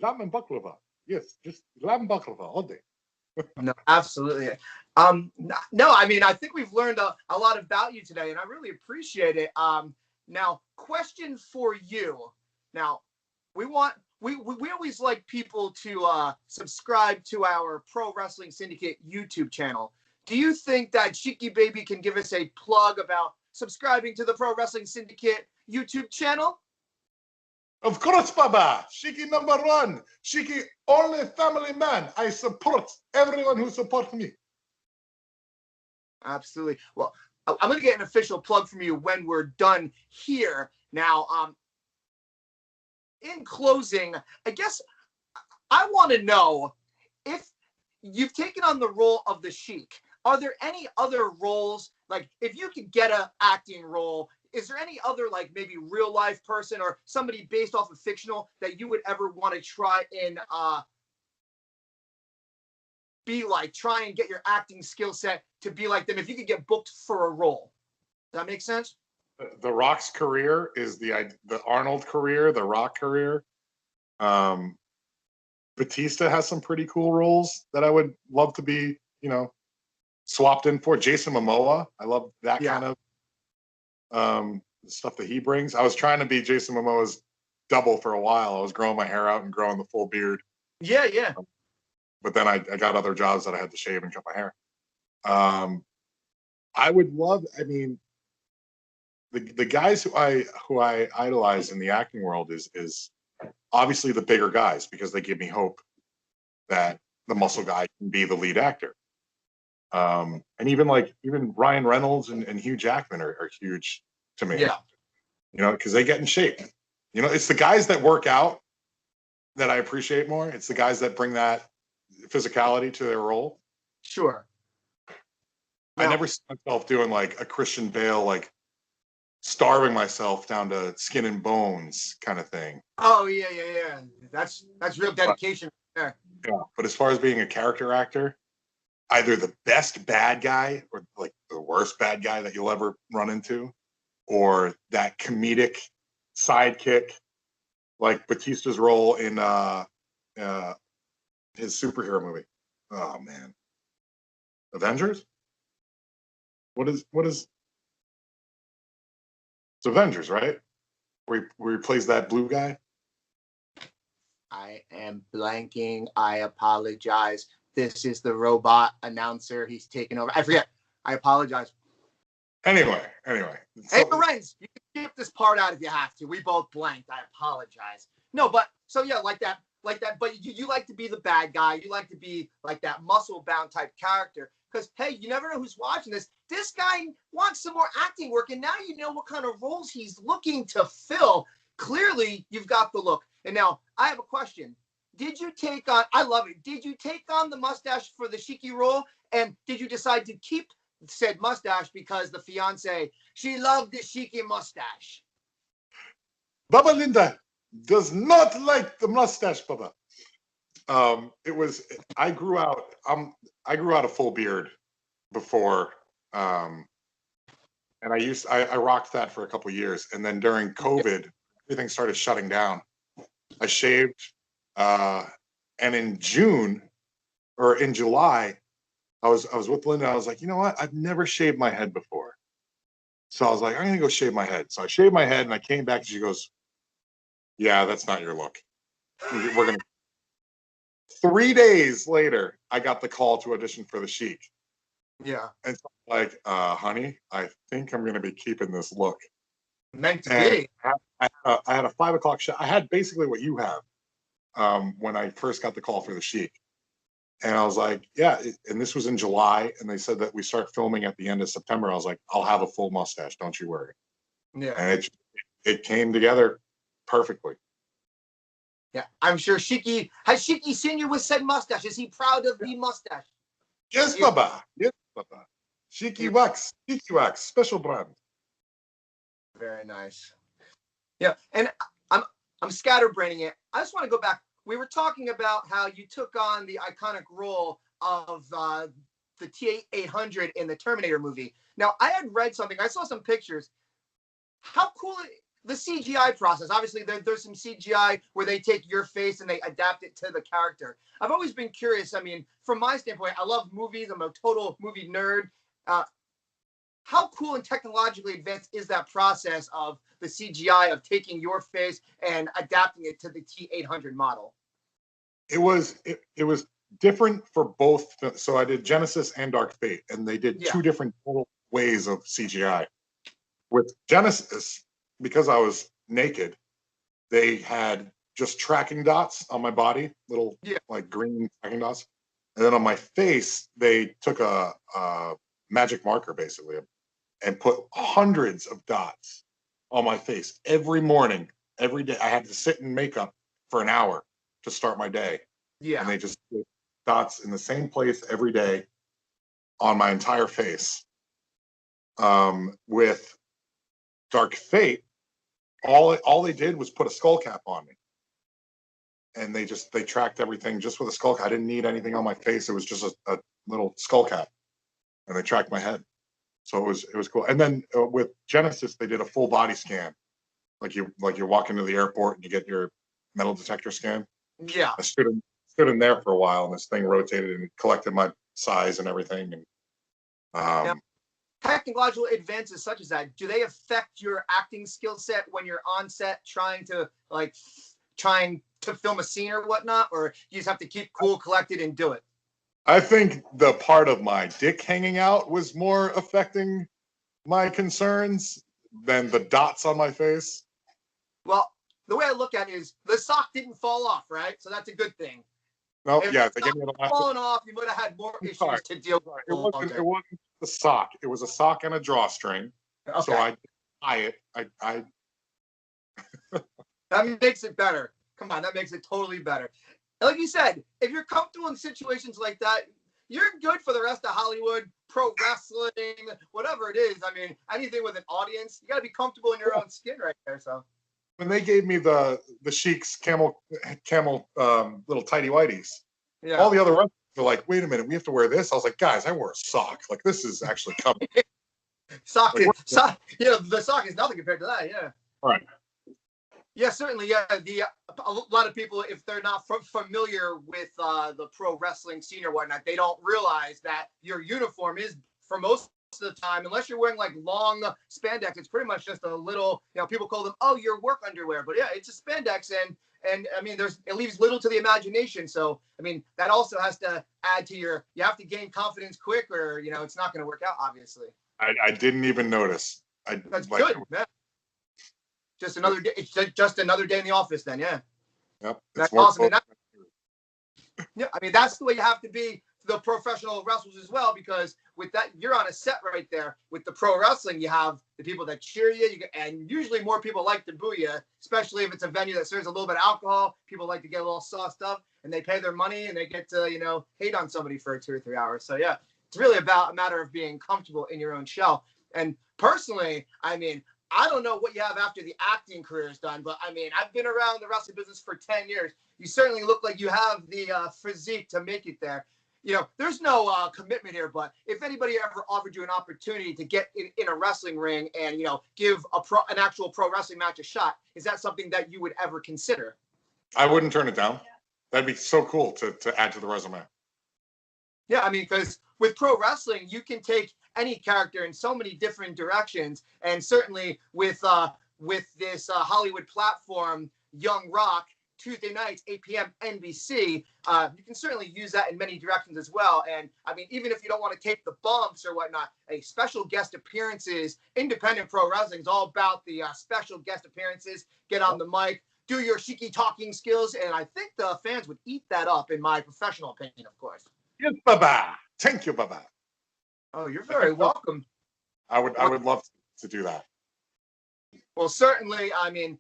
Lamb and baklava. Yes, just lamb baklava all day. No, absolutely. No, I mean, I think we've learned a lot about you today, and I really appreciate it. Now, question for you. Now, we always like people to subscribe to our Pro Wrestling Syndicate YouTube channel. Do you think that Shiki Baby can give us a plug about subscribing to the Pro Wrestling Syndicate YouTube channel? Of course, Baba. Shiki number 1. Shiki only family man. I support everyone who supports me. Absolutely. Well, I'm going to get an official plug from you when we're done here. Now, in closing, I guess I want to know if you've taken on the role of the Sheik. Are there any other roles, like if you could get an acting role, is there any other like maybe real life person or somebody based off of fictional that you would ever want to try and be like, try and get your acting skill set to be like them if you could get booked for a role? Does that make sense? The Rock's career is the Arnold career, the Rock career. Batista has some pretty cool roles that I would love to be, swapped in for. Jason Momoa, I love that kind of stuff that he brings. I was trying to be Jason Momoa's double for a while. I was growing my hair out and growing the full beard. Yeah. But then I got other jobs that I had to shave and cut my hair. I would love, the guys who I idolize in the acting world is obviously the bigger guys, because they give me hope that the muscle guy can be the lead actor. And even Ryan Reynolds and Hugh Jackman are huge to me. Yeah. You know, because they get in shape. You know, it's the guys that work out that I appreciate more. It's the guys that bring that physicality to their role. Sure. I never see myself doing like a Christian Bale, like starving myself down to skin and bones kind of thing. Oh yeah. That's real dedication there. Yeah. But as far as being a character actor, either the best bad guy or like the worst bad guy that you'll ever run into, or that comedic sidekick, like Batista's role in his superhero movie. Oh man, Avengers. What is? It's Avengers, right? Where he plays that blue guy. I am blanking. I apologize. This is the robot announcer. He's taken over. I forget. I apologize. Anyway. Hey, Lorenz, you can skip this part out if you have to. We both blanked. I apologize. No, but so yeah, like that. But you like to be the bad guy. You like to be like that muscle-bound type character. Because hey, you never know who's watching this. This guy wants some more acting work, and now you know what kind of roles he's looking to fill. Clearly, you've got the look. And now I have a question. Did you take on? I love it. Did you take on the mustache for the Shiki role, and did you decide to keep said mustache because the fiance, she loved the Shiki mustache? Baba Linda does not like the mustache, Baba. I grew out a full beard before, and I rocked that for a couple of years, and then during COVID, everything started shutting down. I shaved, and in June or in July, I was with Linda. I was like, you know what? I've never shaved my head before, so I was like, I'm gonna go shave my head. So I shaved my head, and I came back, and she goes, "Yeah, that's not your look. We're gonna." 3 days later, I got the call to audition for the Sheik. Yeah. And so I'm like, honey, I think I'm going to be keeping this look. Meant to be. I had a 5 o'clock show. I had basically what you have when I first got the call for the Sheik. And I was like, yeah. And this was in July. And they said that we start filming at the end of September. I was like, I'll have a full mustache. Don't you worry. Yeah. And it came together perfectly. Yeah, I'm sure Shiki has seen you with said mustache. Is he proud of the mustache? Yes, Baba. Yes, Baba. Shiki Wax, special brand. Very nice. Yeah, and I'm scatterbraining it. I just want to go back. We were talking about how you took on the iconic role of the T-800 in the Terminator movie. Now, I had read something. I saw some pictures. How cool the CGI process. Obviously, there's some CGI where they take your face and they adapt it to the character. I've always been curious. I mean, from my standpoint, I love movies. I'm a total movie nerd. How cool and technologically advanced is that process of the CGI of taking your face and adapting it to the T-800 model? It was different for both. So I did Genesis and Dark Fate, and they did two different ways of CGI. With Genesis, because I was naked, they had just tracking dots on my body, little like green tracking dots. And then on my face, they took a magic marker basically and put hundreds of dots on my face every morning, every day. I had to sit in makeup for an hour to start my day. Yeah. And they just put dots in the same place every day on my entire face. With Dark Fate, all they did was put a skull cap on me, and they tracked everything just with a skull cap. I didn't need anything on my face. It was just a little skull cap, and they tracked my head. So it was cool. And then with Genesis, they did a full body scan, like you walk into the airport and you get your metal detector scan. Yeah. I stood in there for a while, and this thing rotated and collected my size and everything. And now, technological advances such as that, do they affect your acting skill set when you're on set trying to film a scene or whatnot, or you just have to keep cool, collected, and do it? I think the part of my dick hanging out was more affecting my concerns than the dots on my face. Well, the way I look at it is the sock didn't fall off, right? So that's a good thing. No, If yeah, the they sock gave me had fallen off, you would have had more I'm issues sorry. to deal with. It wasn't the sock. It was a sock and a drawstring. Okay. So I tie it. I That makes it better. Come on, that makes it totally better. Like you said, if you're comfortable in situations like that, you're good for the rest of Hollywood, pro wrestling, whatever it is. I mean, anything with an audience, you got to be comfortable in your own skin right there. So when they gave me the Sheik's camel little tighty whities, yeah, all the other wrestlers were like, "Wait a minute, we have to wear this." I was like, "Guys, I wore a sock. Like this is actually coming." sock, Like, sock, the sock is nothing compared to that. Yeah. right. Yeah, certainly. Yeah, a lot of people, if they're not familiar with the pro wrestling scene or whatnot, they don't realize that your uniform is, for most of the time, unless you're wearing like long spandex, it's pretty much just a little. People call them, oh, your work underwear, but yeah, it's a spandex, and I mean, it leaves little to the imagination. So I mean, that also has to add to you have to gain confidence quick, or it's not going to work out, obviously. I didn't even notice. That's good. Yeah. Just another day. It's just another day in the office, then. Yeah. Yep. That's awesome. Yeah, I mean, that's the way you have to be the professional wrestlers as well, because with that, you're on a set right there. With the pro wrestling, you have the people that cheer you, and usually more people like to boo you, especially if it's a venue that serves a little bit of alcohol. People like to get a little sauced up, and they pay their money, and they get to hate on somebody for 2 or 3 hours. So yeah, it's really about a matter of being comfortable in your own shell. And personally, I mean, I don't know what you have after the acting career is done, but I mean, I've been around the wrestling business for 10 years. You certainly look like you have the physique to make it there. There's no commitment here, but if anybody ever offered you an opportunity to get in a wrestling ring and, give an actual pro wrestling match a shot, is that something that you would ever consider? I wouldn't turn it down. That'd be so cool to add to the resume. Yeah, I mean, because with pro wrestling, you can take any character in so many different directions, and certainly with this Hollywood platform, Young Rock, Tuesday nights, 8 p.m. NBC, you can certainly use that in many directions as well. And I mean, even if you don't want to take the bumps or whatnot, a special guest appearances, independent pro wrestling is all about the special guest appearances. Get on the mic, do your shiki talking skills, and I think the fans would eat that up, in my professional opinion, of course. Yes, Baba. Thank you, Baba. Oh, you're very welcome. I would love to do that. Well, certainly. I mean,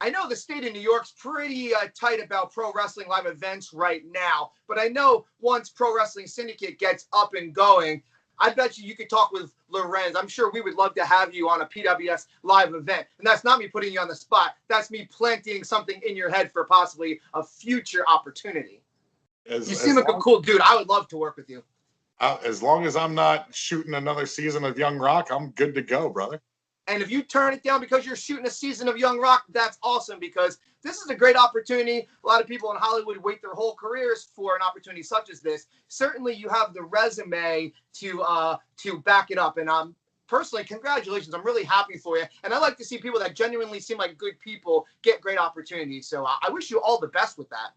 I know the state of New York's pretty tight about pro wrestling live events right now, but I know once Pro Wrestling Syndicate gets up and going, I bet you could talk with Lorenz. I'm sure we would love to have you on a PWS live event. And that's not me putting you on the spot. That's me planting something in your head for possibly a future opportunity. You seem like a cool dude. I would love to work with you. As long as I'm not shooting another season of Young Rock, I'm good to go, brother. And if you turn it down because you're shooting a season of Young Rock, that's awesome, because this is a great opportunity. A lot of people in Hollywood wait their whole careers for an opportunity such as this. Certainly, you have the resume to back it up. And personally, congratulations. I'm really happy for you. And I like to see people that genuinely seem like good people get great opportunities. So I wish you all the best with that.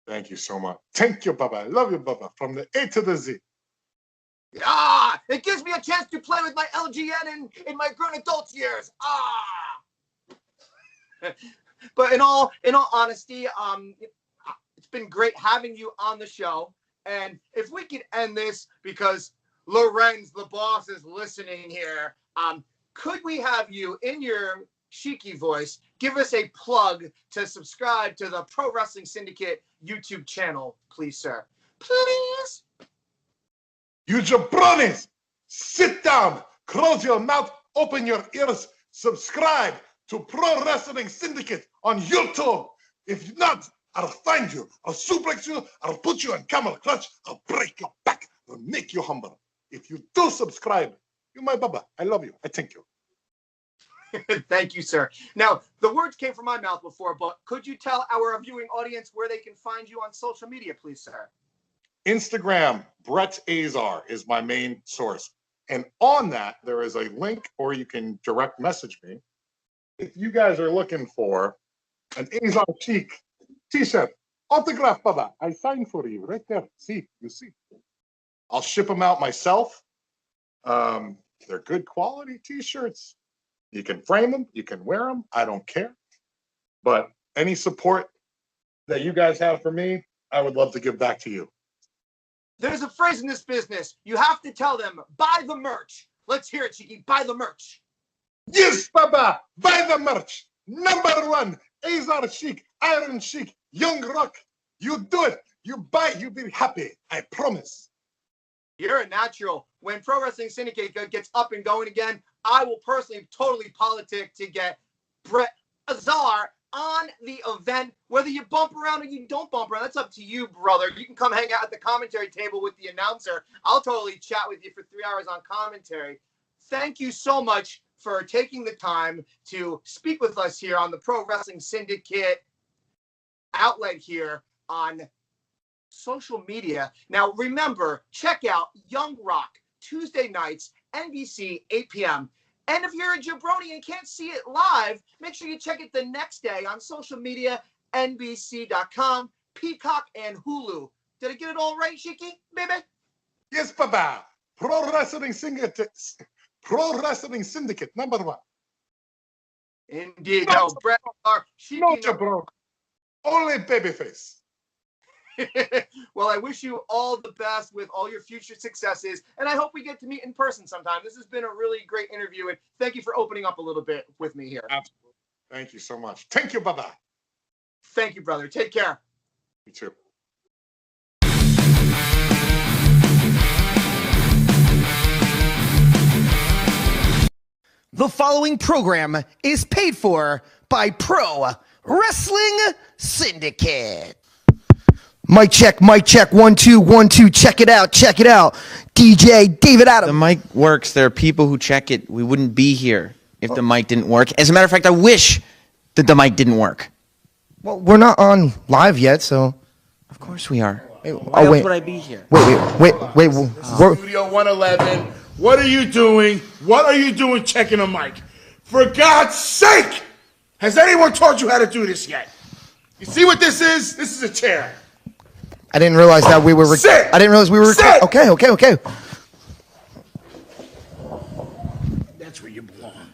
Thank you so much. Thank you, Baba. I love you, Baba. From the A to the Z. It gives me a chance to play with my LGN in my grown adult years. But in all honesty, it's been great having you on the show. And if we could end this, because Lorenz, the boss, is listening here, could we have you, in your cheeky voice, give us a plug to subscribe to the Pro Wrestling Syndicate YouTube channel, please, sir? Please? You jabronis, sit down, close your mouth, open your ears, subscribe to Pro Wrestling Syndicate on YouTube. If not, I'll find you, I'll suplex you, I'll put you in camel clutch, I'll break your back, I'll make you humble. If you do subscribe, you're my Baba. I love you. I thank you. Thank you, sir. Now, the words came from my mouth before, but could you tell our viewing audience where they can find you on social media, please, sir? Instagram, Brett Azar is my main source. And on that, there is a link, or you can direct message me. If you guys are looking for an Azar Chic t-shirt, autograph, Baba, I signed for you right there. See, you see. I'll ship them out myself. They're good quality t-shirts. You can frame them, you can wear them. I don't care. But any support that you guys have for me, I would love to give back to you. There's a phrase in this business. You have to tell them, buy the merch. Let's hear it, Cheeky. Buy the merch. Yes, Baba, buy the merch. Number one, Azar Chic, Iron Chic, Young Rock. You do it. You buy, you be happy. I promise. You're a natural. When Pro Wrestling Syndicate gets up and going again, I will personally totally politic to get Brett Azar on the event. Whether you bump around or you don't bump around, that's up to you, brother. You can come hang out at the commentary table with the announcer. I'll totally chat with you for 3 hours on commentary. Thank you so much for taking the time to speak with us here on the Pro Wrestling Syndicate outlet here on social media. Now, remember, check out Young Rock Tuesday nights, NBC, 8 p.m. And if you're a jabroni and can't see it live, make sure you check it the next day on social media, NBC.com, Peacock, and Hulu. Did I get it all right, Shiki, baby? Yes, Papa. Pro Wrestling Syndicate. Pro Wrestling Syndicate, number one. Indeed. No, Brett Azar, No, Shiki, bro. Only babyface. Well, I wish you all the best with all your future successes, and I hope we get to meet in person sometime. This has been a really great interview, and thank you for opening up a little bit with me here. Absolutely. Thank you so much. Thank you, Baba. Thank you, brother. Take care. You too. The following program is paid for by Pro Wrestling Syndicate. Mic check, 1 2 1 2. Check it out. DJ David Adams. The mic works. There are people who check it. We wouldn't be here if the mic didn't work. As a matter of fact, I wish that the mic didn't work. Well, we're not on live yet, so. Of course we are. Wait, Why else would I be here? Wait. Studio 111. What are you doing? What are you doing checking a mic? For God's sake! Has anyone taught you how to do this yet? You see what this is? This is a chair. I didn't realize that we were. Sit! I didn't realize we were. Sit! Okay. That's where you belong.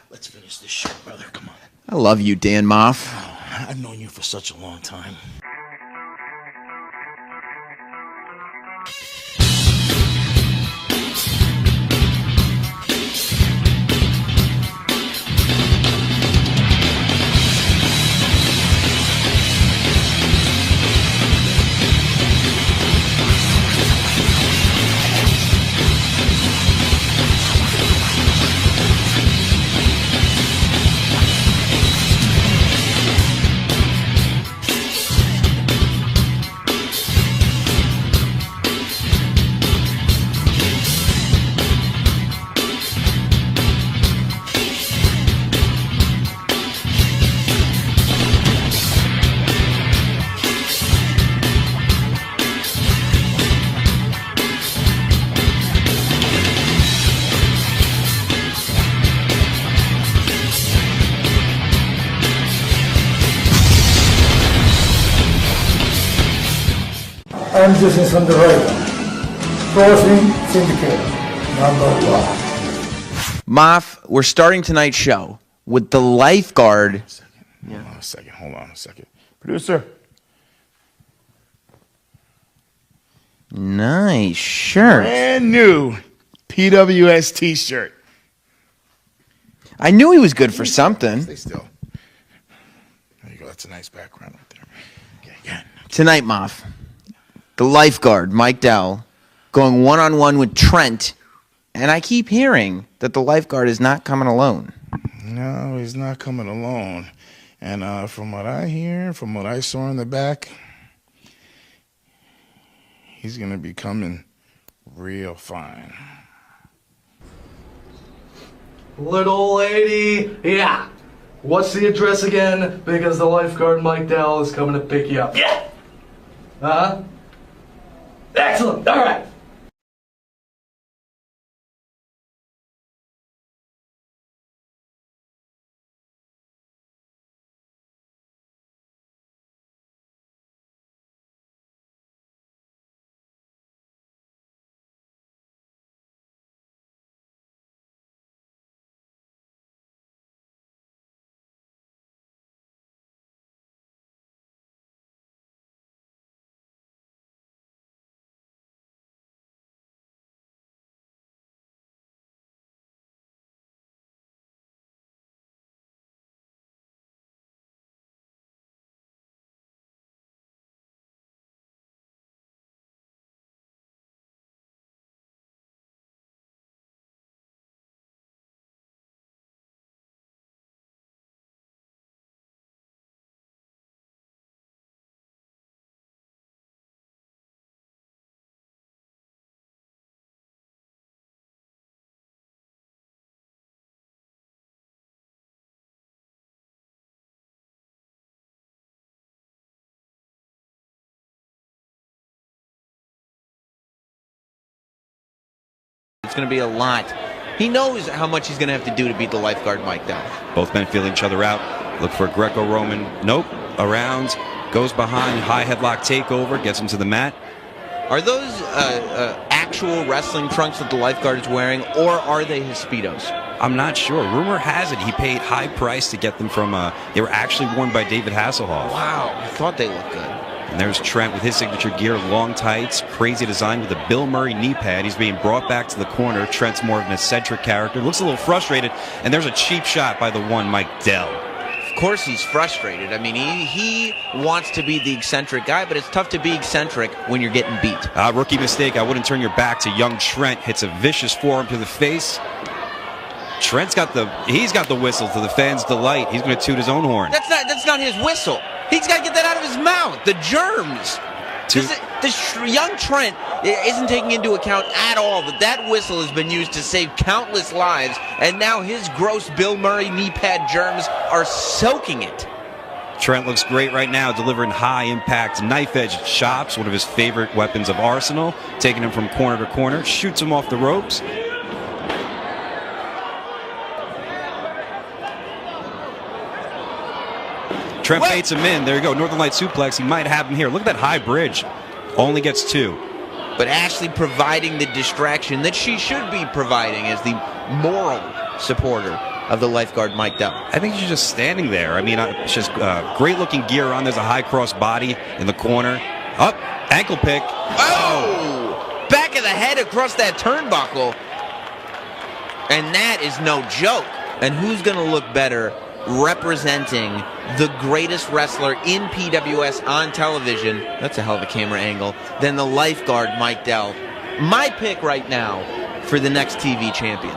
Let's finish this shit, brother. Come on. I love you, Dan Moff. I've known you for such a long time. I'm business on the right. Pro Wrestling Syndicate, number one. Moff, we're starting tonight's show with the lifeguard. Hold on a second. Producer. Nice shirt. Brand new PWS t-shirt. I knew he was good for something. Stay still. There you go. That's a nice background right there. Okay, again. Tonight, Moff, the lifeguard, Mike Dell, going one-on-one with Trent, and I keep hearing that the lifeguard is not coming alone. No, he's not coming alone. And from what I hear, from what I saw in the back, he's going to be coming real fine. Little lady, yeah. What's the address again? Because the lifeguard Mike Dell is coming to pick you up. Yeah. Excellent. All right. It's going to be a lot. He knows how much he's going to have to do to beat the lifeguard Mike Dell. Both men feeling each other out. Look for a Greco-Roman. Nope. Around. Goes behind. High headlock takeover. Gets him to the mat. Are those actual wrestling trunks that the lifeguard is wearing, or are they his Speedos? I'm not sure. Rumor has it he paid high price to get them from, they were actually worn by David Hasselhoff. Wow, I thought they looked good. And there's Trent with his signature gear, long tights, crazy design with a Bill Murray knee pad. He's being brought back to the corner. Trent's more of an eccentric character. Looks a little frustrated, and there's a cheap shot by the one Mike Dell. Of course he's frustrated. I mean, he wants to be the eccentric guy, but it's tough to be eccentric when you're getting beat. Rookie mistake. I wouldn't turn your back to young Trent. Hits a vicious forearm to the face. Trent's got the whistle to the fans' delight. He's going to toot his own horn. That's not his whistle. He's got to get that out of his mouth. The germs. This young Trent isn't taking into account at all that whistle has been used to save countless lives, and now his gross Bill Murray knee pad germs are soaking it. Trent looks great right now, delivering high-impact knife-edge chops, one of his favorite weapons of Arsenal, taking him from corner to corner, shoots him off the ropes. Trent baits him in. There you go. Northern Light suplex. He might have him here. Look at that high bridge. Only gets 2. But Ashley providing the distraction that she should be providing as the moral supporter of the lifeguard Mike Dell. I think she's just standing there. I mean, it's just great-looking gear on. There's a high-cross body in the corner. Up. Ankle pick. Oh! Back of the head across that turnbuckle. And that is no joke. And who's going to look better representing the greatest wrestler in PWS on television, that's a hell of a camera angle, than the lifeguard Mike Dell? My pick right now for the next TV champion.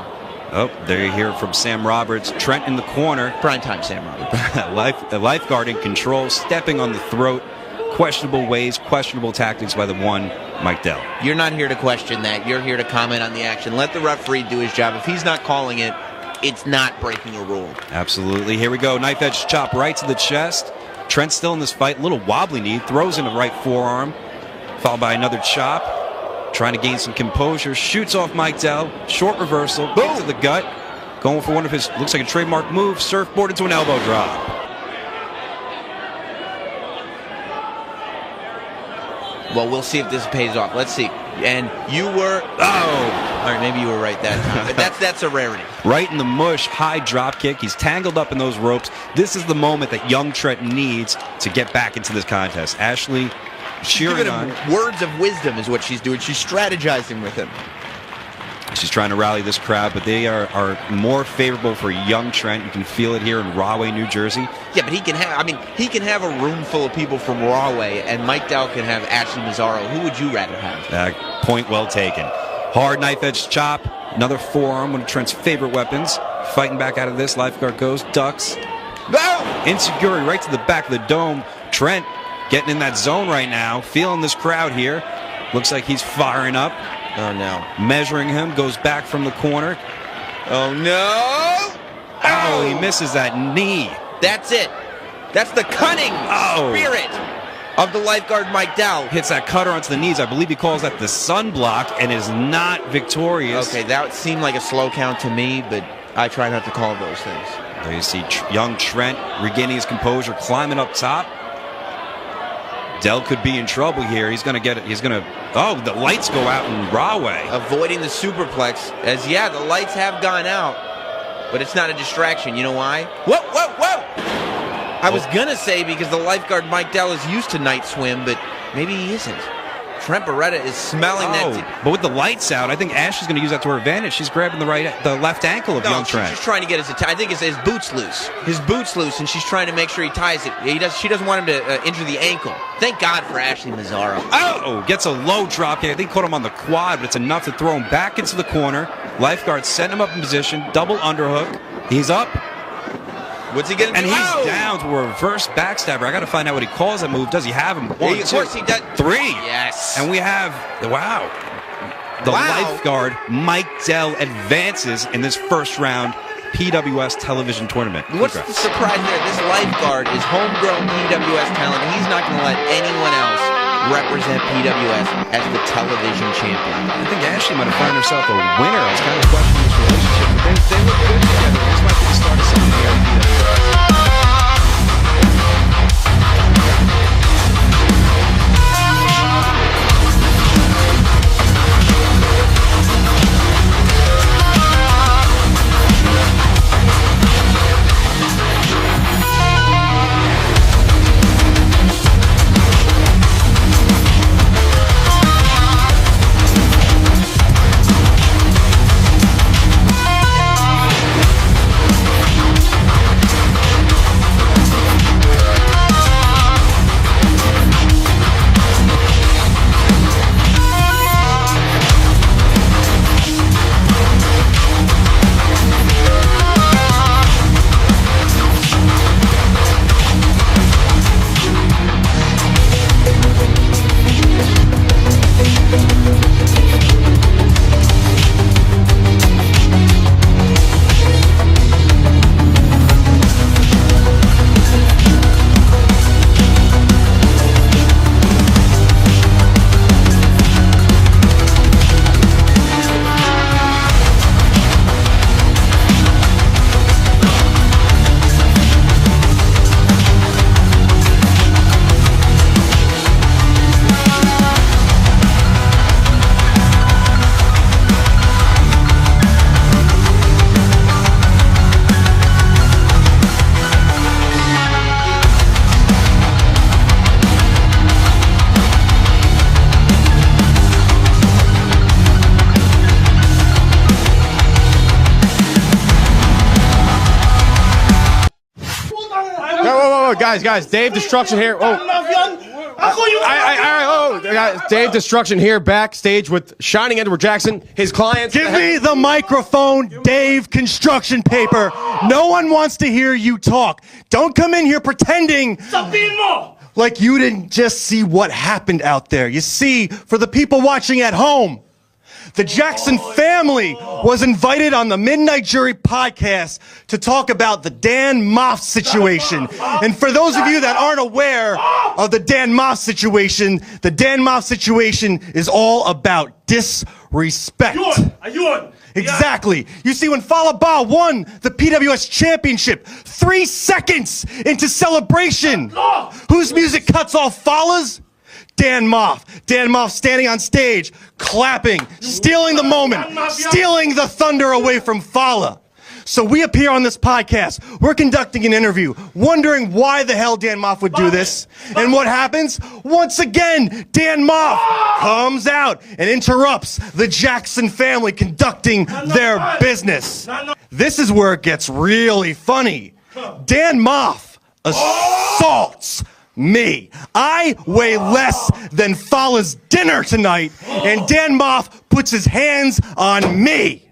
Oh, there you hear it from Sam Roberts. Trent in the corner. Primetime Sam Roberts. The lifeguard in control, stepping on the throat. Questionable ways, questionable tactics by the one Mike Dell. You're not here to question that. You're here to comment on the action. Let the referee do his job. If he's not calling it, it's not breaking a rule. Absolutely. Here we go. Knife edge chop right to the chest. Trent's still in this fight. A little wobbly knee. Throws in a right forearm. Followed by another chop. Trying to gain some composure. Shoots off Mike Dell. Short reversal. Boom to the gut. Going for one of his, looks like a trademark move. Surfboard into an elbow drop. Well, we'll see if this pays off. Let's see. And you were... Oh! All right, maybe you were right that time. But that's a rarity. Right in the mush, high drop kick. He's tangled up in those ropes. This is the moment that young Trent needs to get back into this contest. Ashley cheering on. Words of wisdom is what she's doing. She's strategizing with him. She's trying to rally this crowd, but they are more favorable for young Trent. You can feel it here in Rahway, New Jersey. Yeah, but he can have a room full of people from Rahway, and Mike Dell can have Ashley Mazzaro. Who would you rather have? Point well taken. Hard knife edge chop. Another forearm, one of Trent's favorite weapons. Fighting back out of this. Lifeguard goes, ducks. No! Insecurity right to the back of the dome. Trent getting in that zone right now. Feeling this crowd here. Looks like he's firing up. Oh, no. Measuring him, goes back from the corner. Oh, no! Oh, he misses that knee. That's it. That's the cunning spirit of the lifeguard Mike Dell. Hits that cutter onto the knees. I believe he calls that the sunblock and is not victorious. Okay, that seemed like a slow count to me, but I try not to call those things. There you see young Trent regaining his composure, climbing up top. Dell could be in trouble here. He's going to get it. He's going to... Oh, the lights go out in Rahway. Avoiding the superplex. As, yeah, the lights have gone out. But it's not a distraction. You know why? Whoa, whoa, whoa! I was going to say because the lifeguard Mike Dell is used to night swim, but maybe he isn't. Trent Beretta is smelling that. But with the lights out, I think Ashley's going to use that to her advantage. She's grabbing the left ankle of young Trent. She's just trying to get I think his boots loose. His boots loose, and she's trying to make sure he ties it. She doesn't want him to injure the ankle. Thank God for Ashley Mazzaro. Oh, gets a low drop kick. I think caught him on the quad, but it's enough to throw him back into the corner. Lifeguard sent him up in position. Double underhook. He's up. What's he going to do? And he's down to a reverse backstabber. I got to find out what he calls that move. Does he have him? One, of course he does. 3. Yes. And we have, the lifeguard, Mike Dell, advances in this first round PWS television tournament. What's the surprise there? This lifeguard is homegrown PWS talent. He's not going to let anyone else represent PWS as the television champion? I think Ashley might have found herself a winner. I was kind of questioning this relationship, but they look good together. This might be the start of something here at PWS. Guys, Dave Destruction here. Dave Destruction here backstage with Shining Edward Jackson, his clients. Give me the microphone, Dave Construction Paper. No one wants to hear you talk. Don't come in here pretending like you didn't just see what happened out there. You see, for the people watching at home, the Jackson family was invited on the Midnight Jury podcast to talk about the Dan Moff situation. And for those of you that aren't aware of the Dan Moff situation is all about disrespect. Exactly. You see, when Falaba won the PWS championship 3 seconds into celebration, whose music cuts off Fala's? Dan Moff. Dan Moff standing on stage, clapping, stealing the moment, stealing the thunder away from Fala. So we appear on this podcast. We're conducting an interview, wondering why the hell Dan Moff would do this. And what happens? Once again, Dan Moff comes out and interrupts the Jackson family conducting their business. This is where it gets really funny. Dan Moff assaults me. I weigh less than Fala's dinner tonight, and Dan Moff puts his hands on me.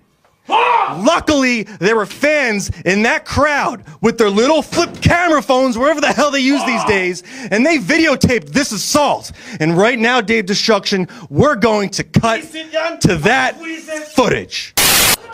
Luckily, there were fans in that crowd with their little flip camera phones, wherever the hell they use these days, and they videotaped this assault. And right now, Dave Destruction, we're going to cut to that footage.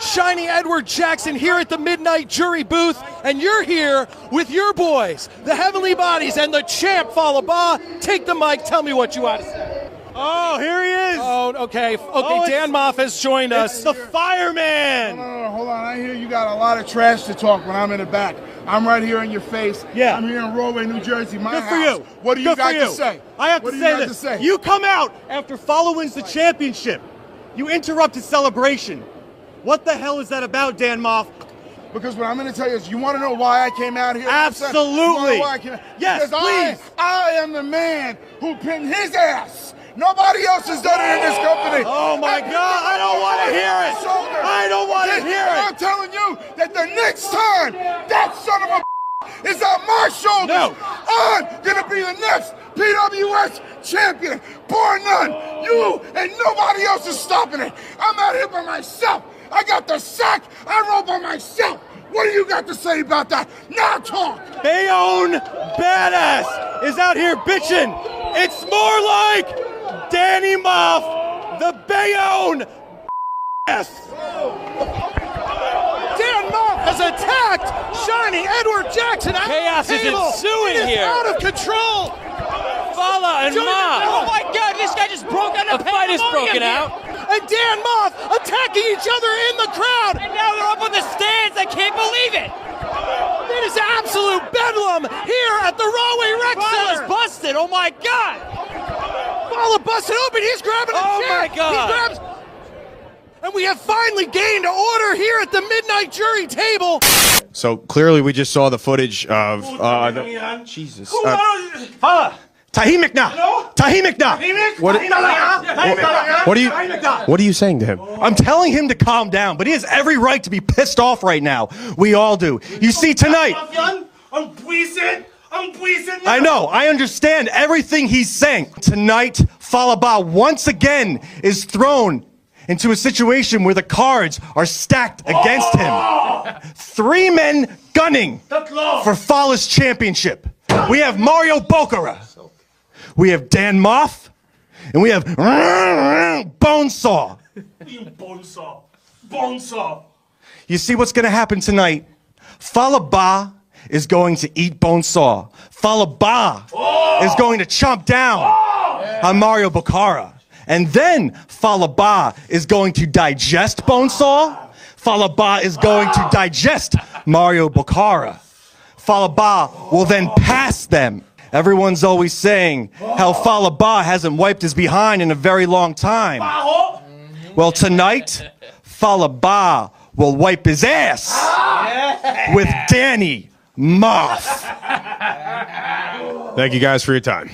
Shiny Edward Jackson here at the Midnight Jury booth, and you're here with your boys, the Heavenly Bodies, and the champ, Falaba. Take the mic, tell me what you want to say. Oh, here he is. Oh, okay. Dan Moff has joined us. The fireman. No, hold on. I hear you got a lot of trash to talk when I'm in the back. I'm right here in your face. Yeah. I'm here in Rahway, New Jersey, my Good house. for you. What do you got to say? I have to say this. You come out after Fala wins the championship. You interrupted celebration. What the hell is that about, Dan Moff? Because what I'm going to tell you is, you want to know why I came out here? Absolutely. Yes, because please. I am the man who pinned his ass. Nobody else has done it in this company. Oh my God, I don't want to hear it. I don't want to hear it. I'm telling you that the next time that son of a is on my shoulders, I'm going to be the next PWS champion. Bar none. You and nobody else is stopping it. I'm out here by myself. I got the sack. I roll by myself. What do you got to say about that? Now talk. Bayonne Badass is out here bitching. It's more like Danny Moff, the Bayonne Badass. Dan Moff has attacked Shiny Edward Jackson. Chaos is ensuing here. It is here. out of control. Fala and Moth. Oh my God, this guy just broke out. The fight is broken out. And Dan Moth attacking each other in the crowd. And now they're up on the stands. I can't believe it. It is absolute bedlam here at the Rahway Rec Center. Fala's busted. Oh my God. Fala busted open. He's grabbing a chair. Oh my God. He grabs. And we have finally gained order here at the Midnight Jury table. So clearly we just saw the footage of Jesus. Fala. Tahimikna! Tahimikna! What are you saying to him? I'm telling him to calm down, but he has every right to be pissed off right now. We all do. You see, tonight... I know, I understand everything he's saying. Tonight, Falaba once again is thrown into a situation where the cards are stacked against him. 3 men gunning for Fala's championship. We have Mario Bocara. We have Dan Moth, and we have Bonesaw. Bonesaw. You see what's going to happen tonight? Falaba is going to eat Bonesaw. Falaba is going to chomp down on Mario Bocara. And then Falaba is going to digest Bonesaw. Falaba is going to digest Mario Bocara. Falaba will then pass them. Everyone's always saying how Falaba hasn't wiped his behind in a very long time. Well, tonight, Falaba will wipe his ass with Danny Moth. Thank you guys for your time.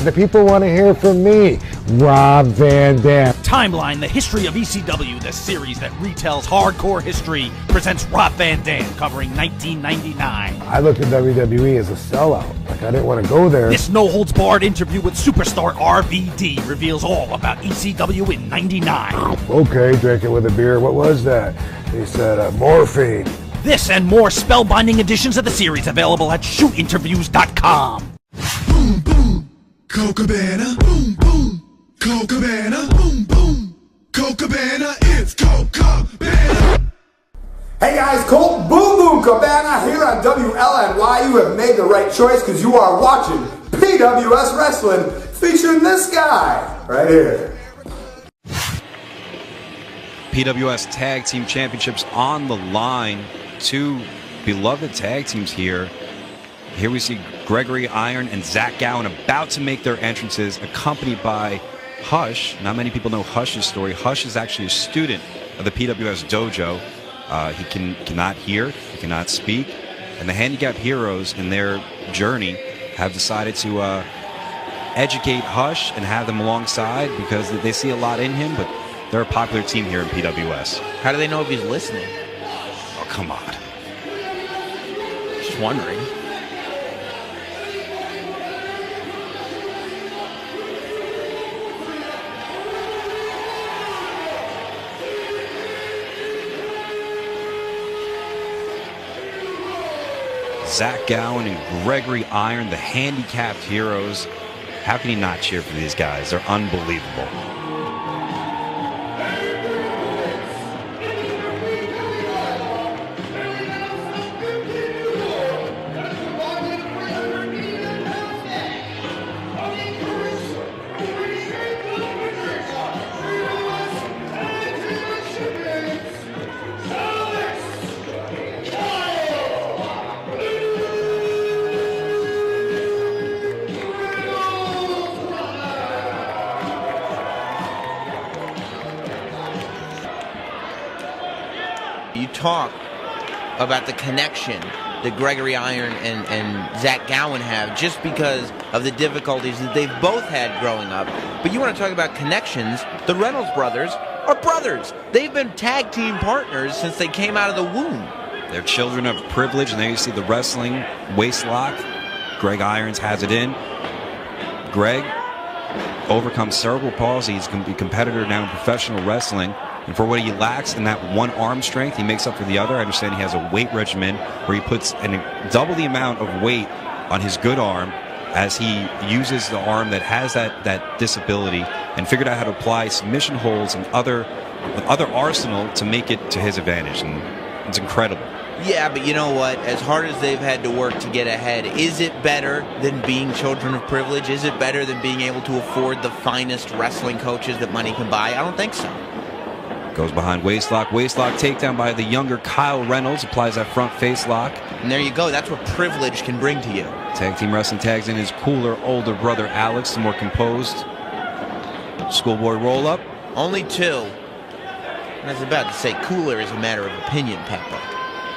The people want to hear from me, Rob Van Dam. Timeline, the history of ECW, the series that retells hardcore history, presents Rob Van Dam, covering 1999. I looked at WWE as a sellout. Like, I didn't want to go there. This no-holds-barred interview with superstar RVD reveals all about ECW in 99. Okay, drank it with a beer. What was that? He said, morphine. This and more spellbinding editions of the series available at shootinterviews.com. Boom, boom, Cocabana. Boom, boom, Cocabana. Boom, boom, Cocabana. It's Cocabana. Hey guys, Colt Boom Boom Cabana here on WLNY. You have made the right choice because you are watching PWS Wrestling featuring this guy right here. PWS Tag Team Championships on the line. 2 beloved tag teams here. Here we see Gregory Iron and Zach Gowen about to make their entrances, accompanied by Hush. Not many people know Hush's story. Hush is actually a student of the PWS dojo. He cannot hear, he cannot speak, and the Handicapped Heroes in their journey have decided to educate Hush and have them alongside because they see a lot in him, but they're a popular team here in PWS. How do they know if he's listening? Oh, come on. Just wondering. Zach Gowen and Gregory Iron, the Handicapped Heroes. How can you not cheer for these guys? They're unbelievable. talk about the connection that Gregory Iron and Zach Gowen have just because of the difficulties that they've both had growing up. But you want to talk about connections, the Reynolds brothers are brothers. They've been tag team partners since they came out of the womb. They're children of privilege, and there you see the wrestling waist lock. Greg Irons has it in. Greg overcomes cerebral palsy. He's going to be a competitor now in professional wrestling. And for what he lacks in that one arm strength, he makes up for the other. I understand he has a weight regimen where he puts double the amount of weight on his good arm as he uses the arm that has that disability, and figured out how to apply submission holds and other arsenal to make it to his advantage. And it's incredible. Yeah, but you know what? As hard as they've had to work to get ahead, is it better than being children of privilege? Is it better than being able to afford the finest wrestling coaches that money can buy? I don't think so. Goes behind waistlock. Waistlock takedown by the younger Kyle Reynolds. Applies that front face lock. And there you go. That's what privilege can bring to you. Tag team wrestling tags in his cooler older brother Alex, the more composed. Schoolboy roll up. Only two. I was about to say cooler is a matter of opinion, Pepper.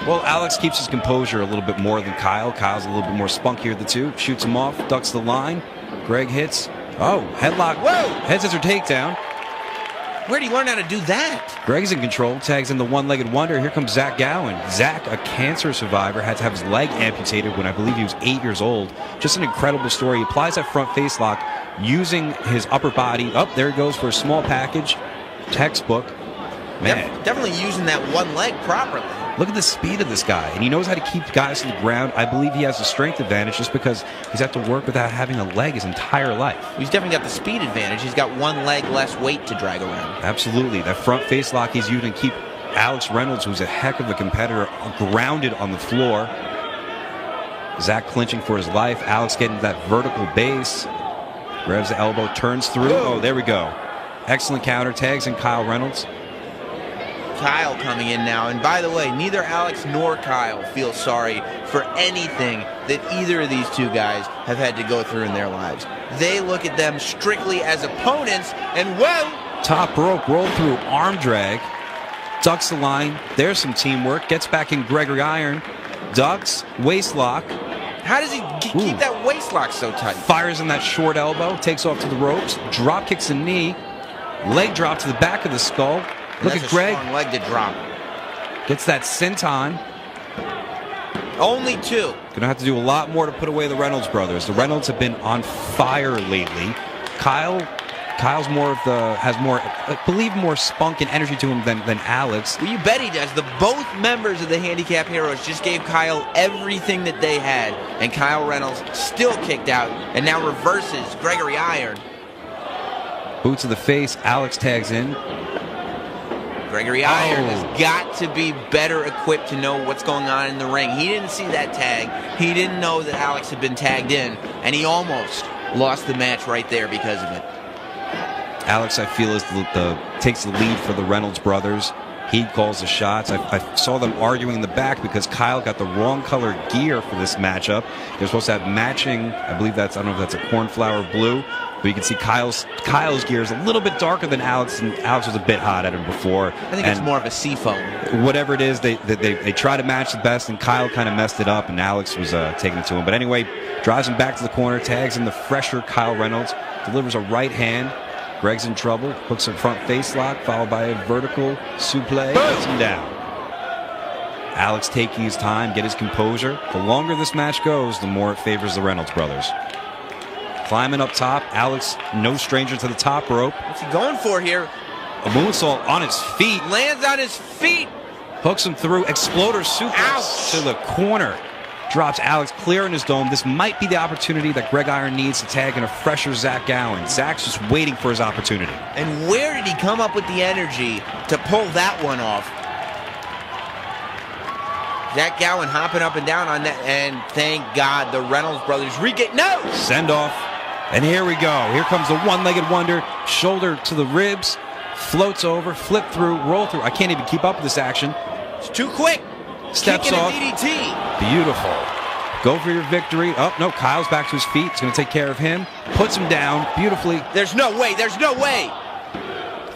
Well, Alex keeps his composure a little bit more than Kyle. Kyle's a little bit more spunkier of the two. Shoots him off, ducks the line. Greg hits. Oh, headlock. Whoa! Head scissor takedown. Where do you learn how to do that? Greg's in control, tags in the one-legged wonder. Here comes Zach Gowen. Zach, a cancer survivor, had to have his leg amputated when I believe he was 8 years old. Just an incredible story. He applies that front face lock using his upper body. Up there he goes for a small package. Textbook. Man. Definitely using that one leg properly. Look at the speed of this guy, and he knows how to keep guys to the ground. I believe he has a strength advantage just because he's had to work without having a leg his entire life. He's definitely got the speed advantage. He's got one leg less weight to drag around. Absolutely. That front face lock he's using to keep Alex Reynolds, who's a heck of a competitor, grounded on the floor. Zach clinching for his life. Alex getting that vertical base. Grabs the elbow, turns through. Oh, there we go. Excellent counter. Tags in Kyle Reynolds. Kyle coming in now, and by the way, neither Alex nor Kyle feel sorry for anything that either of these two guys have had to go through in their lives. They look at them strictly as opponents, and whoa! Top rope, roll through, arm drag, ducks the line. There's some teamwork. Gets back in Gregory Iron, ducks, waist lock. How does he keep that waist lock so tight? Fires in that short elbow, takes off to the ropes, drop kicks a knee, leg drop to the back of the skull. Look at Greg. Strong leg to drop. Gets that senton. Only two. Gonna have to do a lot more to put away the Reynolds brothers. The Reynolds have been on fire lately. Kyle's more of has more, I believe, more spunk and energy to him than Alex. Well, you bet he does. Both members of the Handicap Heroes just gave Kyle everything that they had, and Kyle Reynolds still kicked out, and now reverses Gregory Iron. Boot to the face. Alex tags in. Gregory Iron has got to be better equipped to know what's going on in the ring. He didn't see that tag. He didn't know that Alex had been tagged in, and he almost lost the match right there because of it. Alex, I feel, takes the lead for the Reynolds brothers. He calls the shots. I saw them arguing in the back because Kyle got the wrong color gear for this matchup. They're supposed to have matching, I believe I don't know if that's a cornflower blue, but you can see Kyle's gear is a little bit darker than Alex, and Alex was a bit hot at him before. I think it's more of a seafoam. Whatever it is, they try to match the best, and Kyle kind of messed it up, and Alex was taking it to him. But anyway, drives him back to the corner, tags in the fresher Kyle Reynolds, delivers a right hand. Greg's in trouble, hooks a front face lock, followed by a vertical suplex, puts him down. Alex taking his time, get his composure. The longer this match goes, the more it favors the Reynolds brothers. Climbing up top, Alex, no stranger to the top rope. What's he going for here? A moonsault on his feet. Lands on his feet. Hooks him through, exploder suplex to the corner. Drops Alex clear in his dome. This might be the opportunity that Greg Iron needs to tag in a fresher Zach Gowen. Zach's just waiting for his opportunity. And where did he come up with the energy to pull that one off? Zach Gowen hopping up and down on that, and thank God the Reynolds brothers no! Send off. And here we go. Here comes the one-legged wonder. Shoulder to the ribs. Floats over, flip through, roll through. I can't even keep up with this action. It's too quick. Steps off. DDT. Beautiful. Go for your victory. Oh, no, Kyle's back to his feet. He's going to take care of him. Puts him down beautifully. There's no way. There's no way.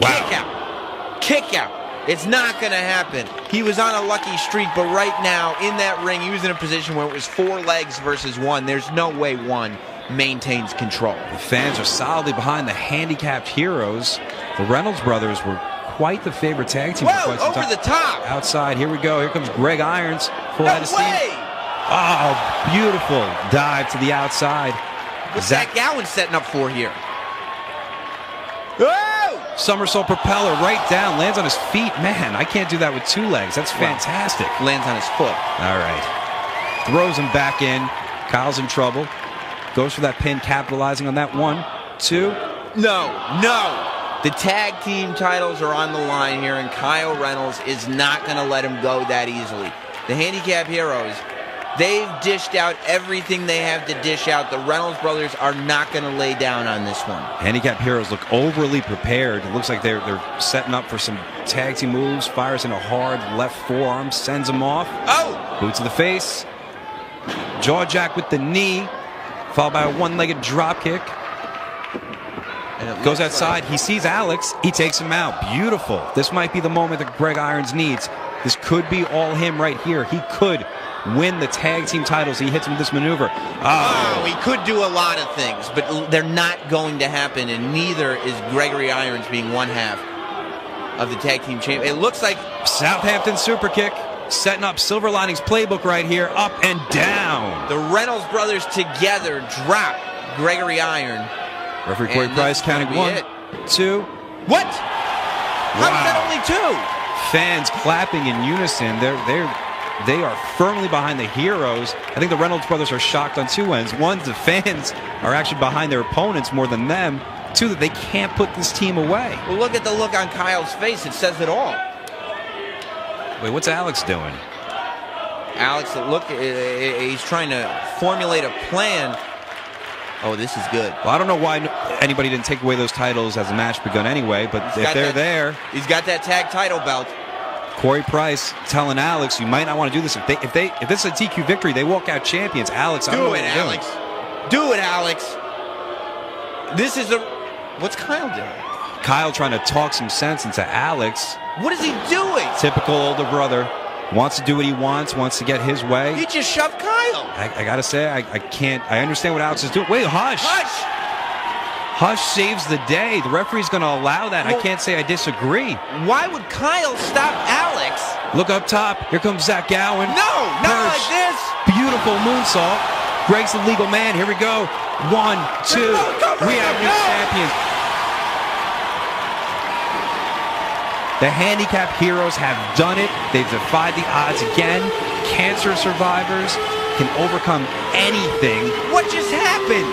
Wow. Kick out. Kick out. It's not going to happen. He was on a lucky streak, but right now, in that ring, he was in a position where it was 4 legs versus 1. There's no way 1 maintains control. The fans are solidly behind the handicapped heroes. The Reynolds brothers were quite the favorite tag team. Whoa, over the top. Outside, here we go. Here comes Greg Irons. Full head of steam. way. Oh, beautiful dive to the outside. What's Zach Gowen setting up for here? Somersault propeller right down, lands on his feet. Man, I can't do that with 2 legs. That's fantastic. Lands on his foot. All right. Throws him back in. Kyle's in trouble. Goes for that pin, capitalizing on that 1, 2. No. The tag team titles are on the line here, and Kyle Reynolds is not going to let him go that easily. The Handicap Heroes, they've dished out everything they have to dish out. The Reynolds brothers are not going to lay down on this one. Handicap Heroes look overly prepared. It looks like they're setting up for some tag team moves. Fires in a hard left forearm, sends him off. Oh! Boot to the face. Jaw jack with the knee, followed by a 1-legged drop kick. Goes outside. He sees Alex. He takes him out. Beautiful. This might be the moment that Greg Irons needs. This could be all him right here. He could win the tag team titles. He hits him with this maneuver. Oh, he could do a lot of things, but they're not going to happen, and neither is Gregory Irons being one half of the tag team champ. It looks like Southampton super kick, setting up Silver Linings playbook right here, up and down. The Reynolds brothers together drop Gregory Iron. Referee Corey Price counting 1, 2. What? How is that only 2? Fans clapping in unison. They are firmly behind the heroes. I think the Reynolds brothers are shocked on 2 ends. 1, the fans are actually behind their opponents more than them. 2, that they can't put this team away. Well, look at the look on Kyle's face. It says it all. Wait, what's Alex doing? Alex, look, he's trying to formulate a plan. Oh, this is good. Well, I don't know why anybody didn't take away those titles as the match begun anyway, but if they're there. He's got that tag title belt. Corey Price telling Alex, you might not want to do this. If this is a TQ victory, they walk out champions. Alex, I don't know what you're doing. Do it, Alex. This is what's Kyle doing? Kyle trying to talk some sense into Alex. What is he doing? Typical older brother. Wants to do what he wants to get his way. He just shoved Kyle. I gotta say, I can't. I understand what Alex is doing. Wait, hush. Hush saves the day. The referee's going to allow that. Well, I can't say I disagree. Why would Kyle stop Alex? Look up top. Here comes Zach Gowen. No, not like this. Beautiful moonsault. Greg's the legal man. Here we go. 1, 2. We have new champions. The Handicap Heroes have done it. They've defied the odds again. Cancer survivors can overcome anything. What just happened?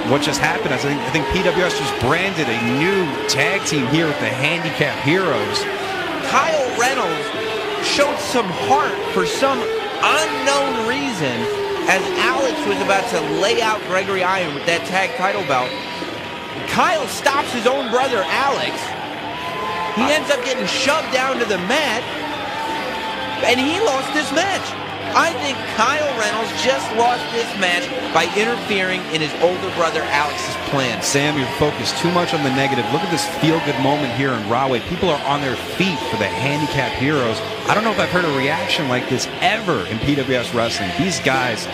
What just happened? I think PWS just branded a new tag team here with the Handicap Heroes. Kyle Reynolds showed some heart for some unknown reason as Alex was about to lay out Gregory Iron with that tag title belt. Kyle stops his own brother, Alex. He ends up getting shoved down to the mat, and he lost this match. I think Kyle Reynolds just lost this match by interfering in his older brother Alex's plan. Sam, you're focused too much on the negative. Look at this feel-good moment here in Rahway. People are on their feet for the Handicap Heroes. I don't know if I've heard a reaction like this ever in PWS Wrestling. These guys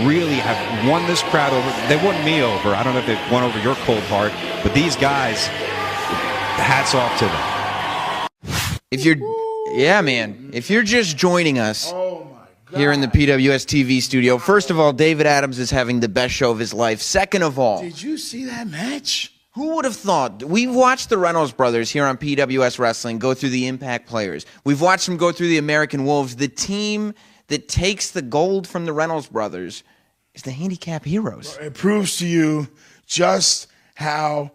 really have won this crowd over. They won me over. I don't know if they've won over your cold heart, but these guys, hats off to them. If you're just joining us here in the PWS TV studio, first of all, David Adams is having the best show of his life. Second of all, did you see that match? Who would have thought? We've watched the Reynolds brothers here on PWS Wrestling go through the Impact players. We've watched them go through the American Wolves. The team that takes the gold from the Reynolds brothers is the Handicap Heroes. It proves to you just how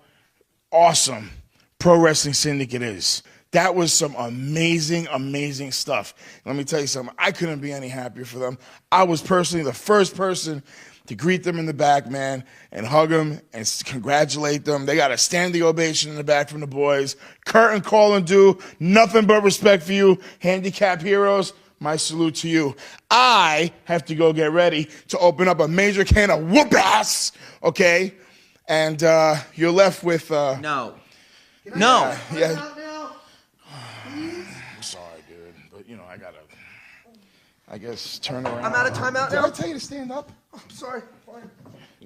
awesome Pro Wrestling Syndicate is. That was some amazing, amazing stuff. Let me tell you something. I couldn't be any happier for them. I was personally the first person to greet them in the back, man, and hug them and congratulate them. They got a standing ovation in the back from the boys. Curtain call and do. Nothing but respect for you, Handicap Heroes. My salute to you. I have to go get ready to open up a major can of whoop ass, okay? And you're left with... No. Yeah. I guess turn around. I'm out of timeout Did now? I tell you to stand up? Oh, I'm sorry. Fine.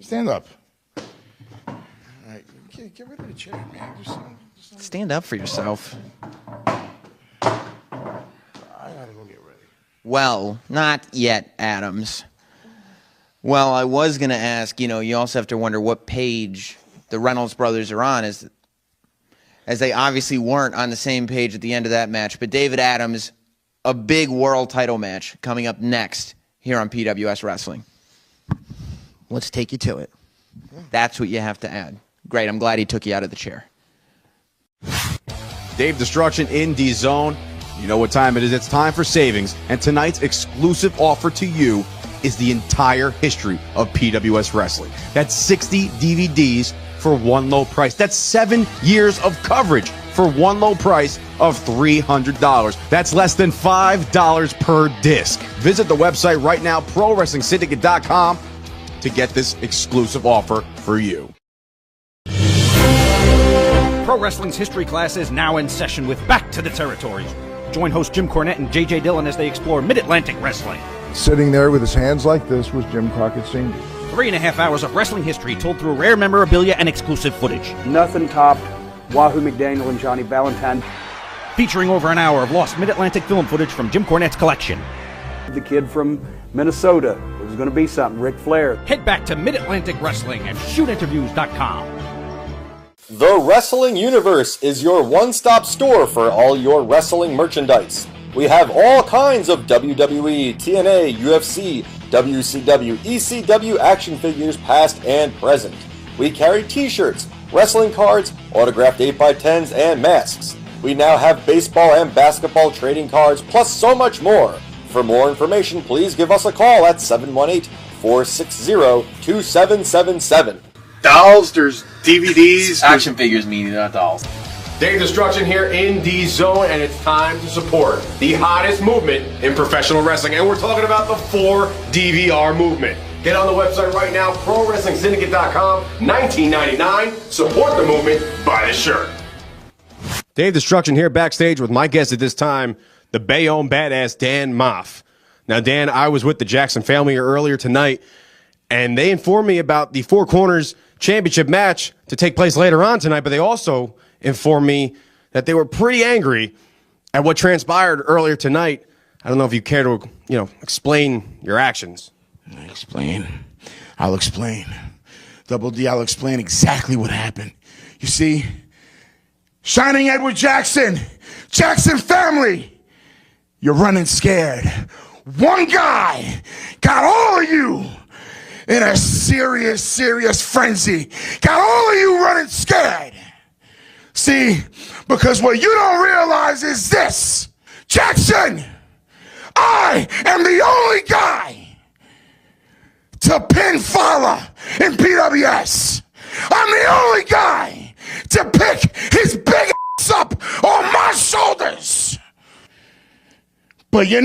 Stand up. All right, get rid of the chair, man. Stand up for yourself. I gotta go get ready. Well, not yet, Adams. Well, I was going to ask, you also have to wonder what page the Reynolds brothers are on, as they obviously weren't on the same page at the end of that match. But David Adams, a big world title match coming up next here on PWS Wrestling. Let's take you to it. That's what you have to add. Great, I'm glad he took you out of the chair. Dave Destruction in D-Zone. You know what time it is. It's time for savings. And tonight's exclusive offer to you is the entire history of PWS Wrestling. That's 60 DVDs for one low price. That's 7 years of coverage for one low price of $300. That's less than $5 per disc. Visit the website right now, ProWrestlingSyndicate.com, to get this exclusive offer for you. Pro Wrestling's history class is now in session with Back to the Territories. Join host Jim Cornette and J.J. Dillon as they explore Mid-Atlantic wrestling. Sitting there with his hands like this was Jim Crockett Sr. 3.5 hours of wrestling history told through rare memorabilia and exclusive footage. Nothing topped Wahoo McDaniel and Johnny Valentine. Featuring over an hour of lost Mid-Atlantic film footage from Jim Cornette's collection. The kid from Minnesota was going to be something, Ric Flair. Head back to Mid-Atlantic Wrestling at shootinterviews.com. The Wrestling Universe is your one-stop store for all your wrestling merchandise. We have all kinds of WWE, TNA, UFC, WCW, ECW action figures past and present. We carry t-shirts, wrestling cards, autographed 8x10s, and masks. We now have baseball and basketball trading cards, plus so much more. For more information, please give us a call at 718-460-2777. Dolls, there's DVDs. Action figures, meaning not dolls. Dave Destruction here in D-Zone, and it's time to support the hottest movement in professional wrestling. And we're talking about the 4DVR movement. Get on the website right now, ProWrestlingSyndicate.com, $19.99. Support the movement, buy the shirt. Dave Destruction here backstage with my guest at this time, the Bayonne badass Dan Moff. Now, Dan, I was with the Jackson family earlier tonight, and they informed me about the Four Corners Championship match to take place later on tonight, but they also informed me that they were pretty angry at what transpired earlier tonight. I don't know if you care to, explain your actions. I'll explain. Double D, I'll explain exactly what happened. You see, Shining Edward Jackson family, you're running scared. One guy got all of you in a serious frenzy. Got all of you running scared. See, because what you don't realize is this. Jackson, I am the only guy to pin Fowler in PWS. I'm the only guy to pick his big ass up on my shoulders. But you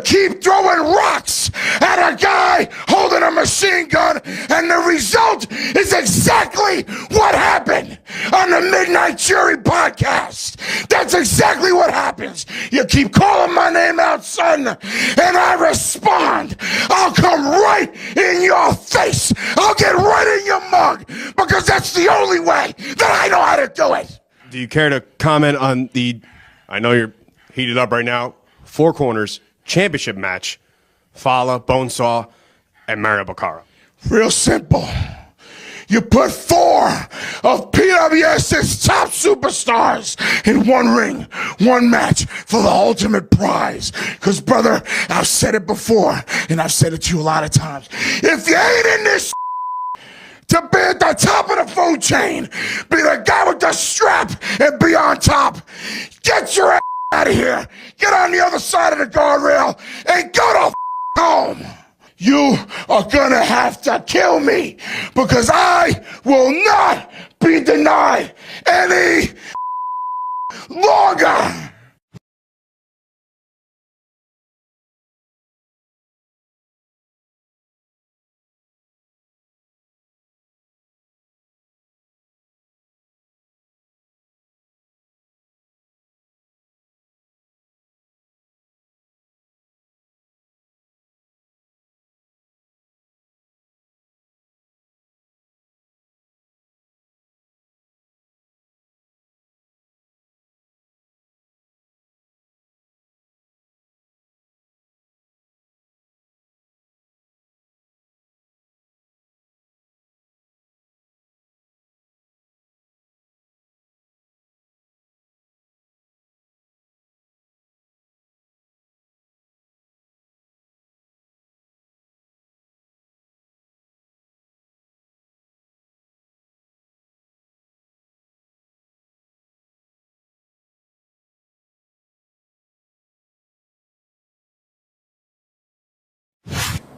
keep throwing rocks at a guy holding a machine gun, and the result is exactly what happened on the Midnight Jury podcast. That's exactly what happens. You keep calling my name out, son, and I respond. I'll come right in your face. I'll get right in your mug, because that's the only way that I know how to do it. Do you care to comment on I know you're heated up right now, Four Corners Championship match, Fala, Bonesaw, and Mario Baccara? Real simple. You put 4 of PWS's top superstars in one ring, one match for the ultimate prize. Because, brother, I've said it before, and I've said it to you a lot of times. If you ain't in this to be at the top of the food chain, be the guy with the strap, and be on top, get your ass out of here. Get on the other side of the guardrail and go to home. You are gonna have to kill me, because I will not be denied any longer.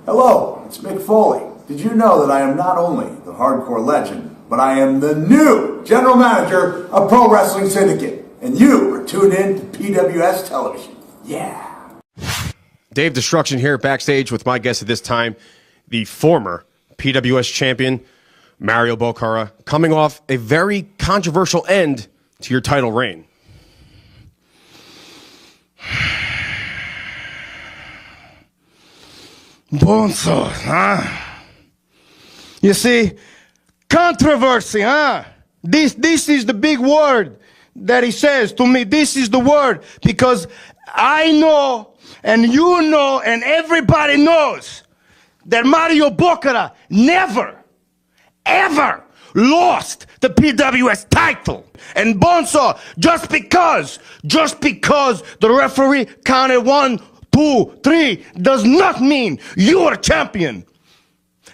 Hello, it's Mick Foley. Did you know that I am not only the hardcore legend, but I am the new general manager of Pro Wrestling Syndicate? And you are tuned in to PWS Television. Yeah. Dave Destruction here backstage with my guest at this time, the former PWS champion, Mario Bocara, coming off a very controversial end to your title reign. Bonzo, huh? You see, controversy, huh? This is the big word that he says to me. This is the word because I know and you know and everybody knows that Mario Bocara never, ever lost the PWS title. And Bonzo, just because the referee counted 1, 2, 3 does not mean you are champion.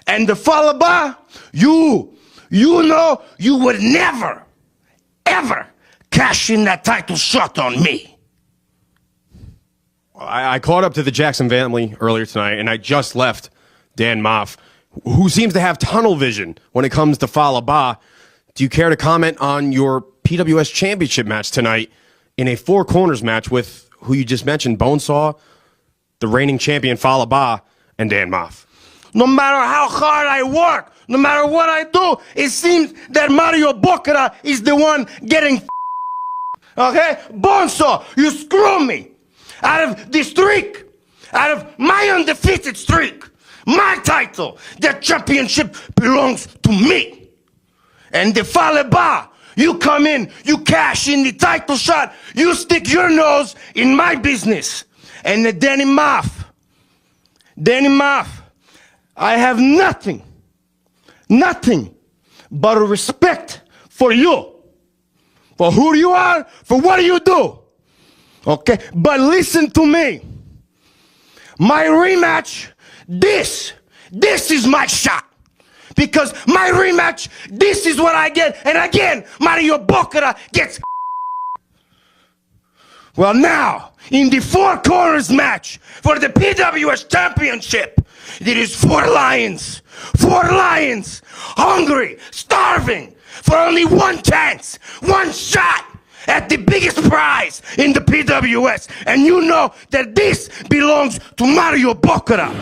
And the Falaba, you know you would never, ever cash in that title shot on me. I caught up to the Jackson family earlier tonight, and I just left Dan Moff, who seems to have tunnel vision when it comes to Falaba. Do you care to comment on your PWS championship match tonight in a 4 corners match with who you just mentioned, Bonesaw, the reigning champion Falaba, and Dan Moff? No matter how hard I work, no matter what I do, it seems that Mario Bocara is the one getting okay? Bonzo, you screw me out of the streak, out of my undefeated streak, my title. The championship belongs to me. And the Falaba, you come in, you cash in the title shot, you stick your nose in my business. And the Danny Moff, I have nothing but respect for you, for who you are, for what you do. Okay, but listen to me. My rematch, this is my shot. Because my rematch, this is what I get. And again, Mario Bocara gets. Well, now, in the 4 corners match for the PWS Championship, there is 4 lions, hungry, starving, for only 1 chance, 1 shot at the biggest prize in the PWS. And you know that this belongs to Mario Bocara.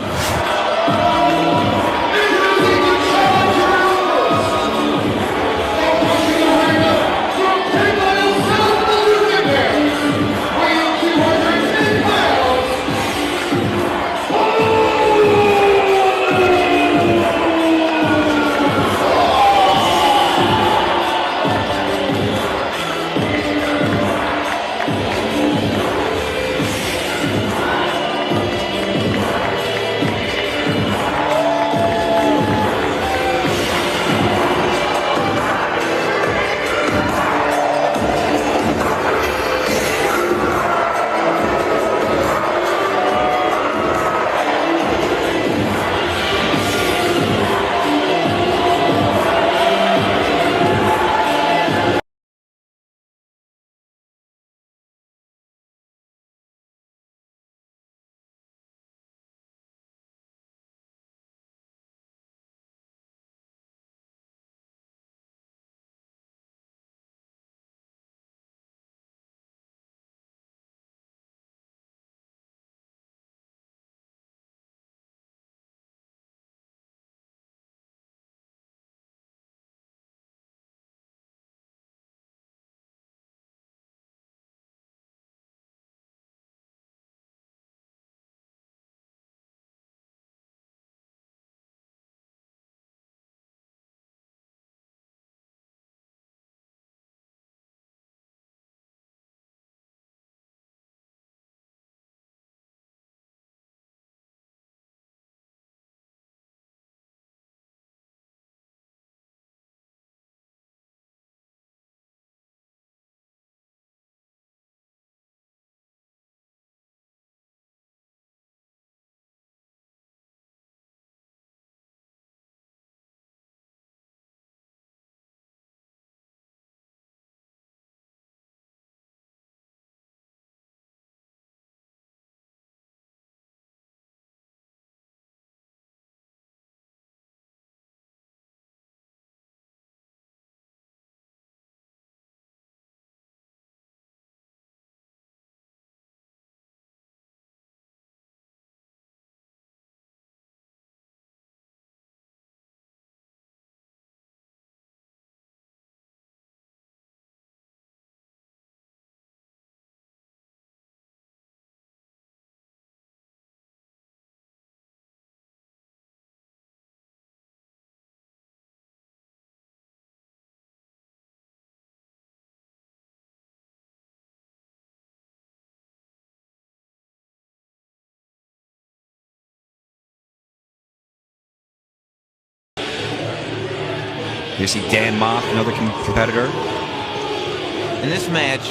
You see Dan Moff, another competitor. And this match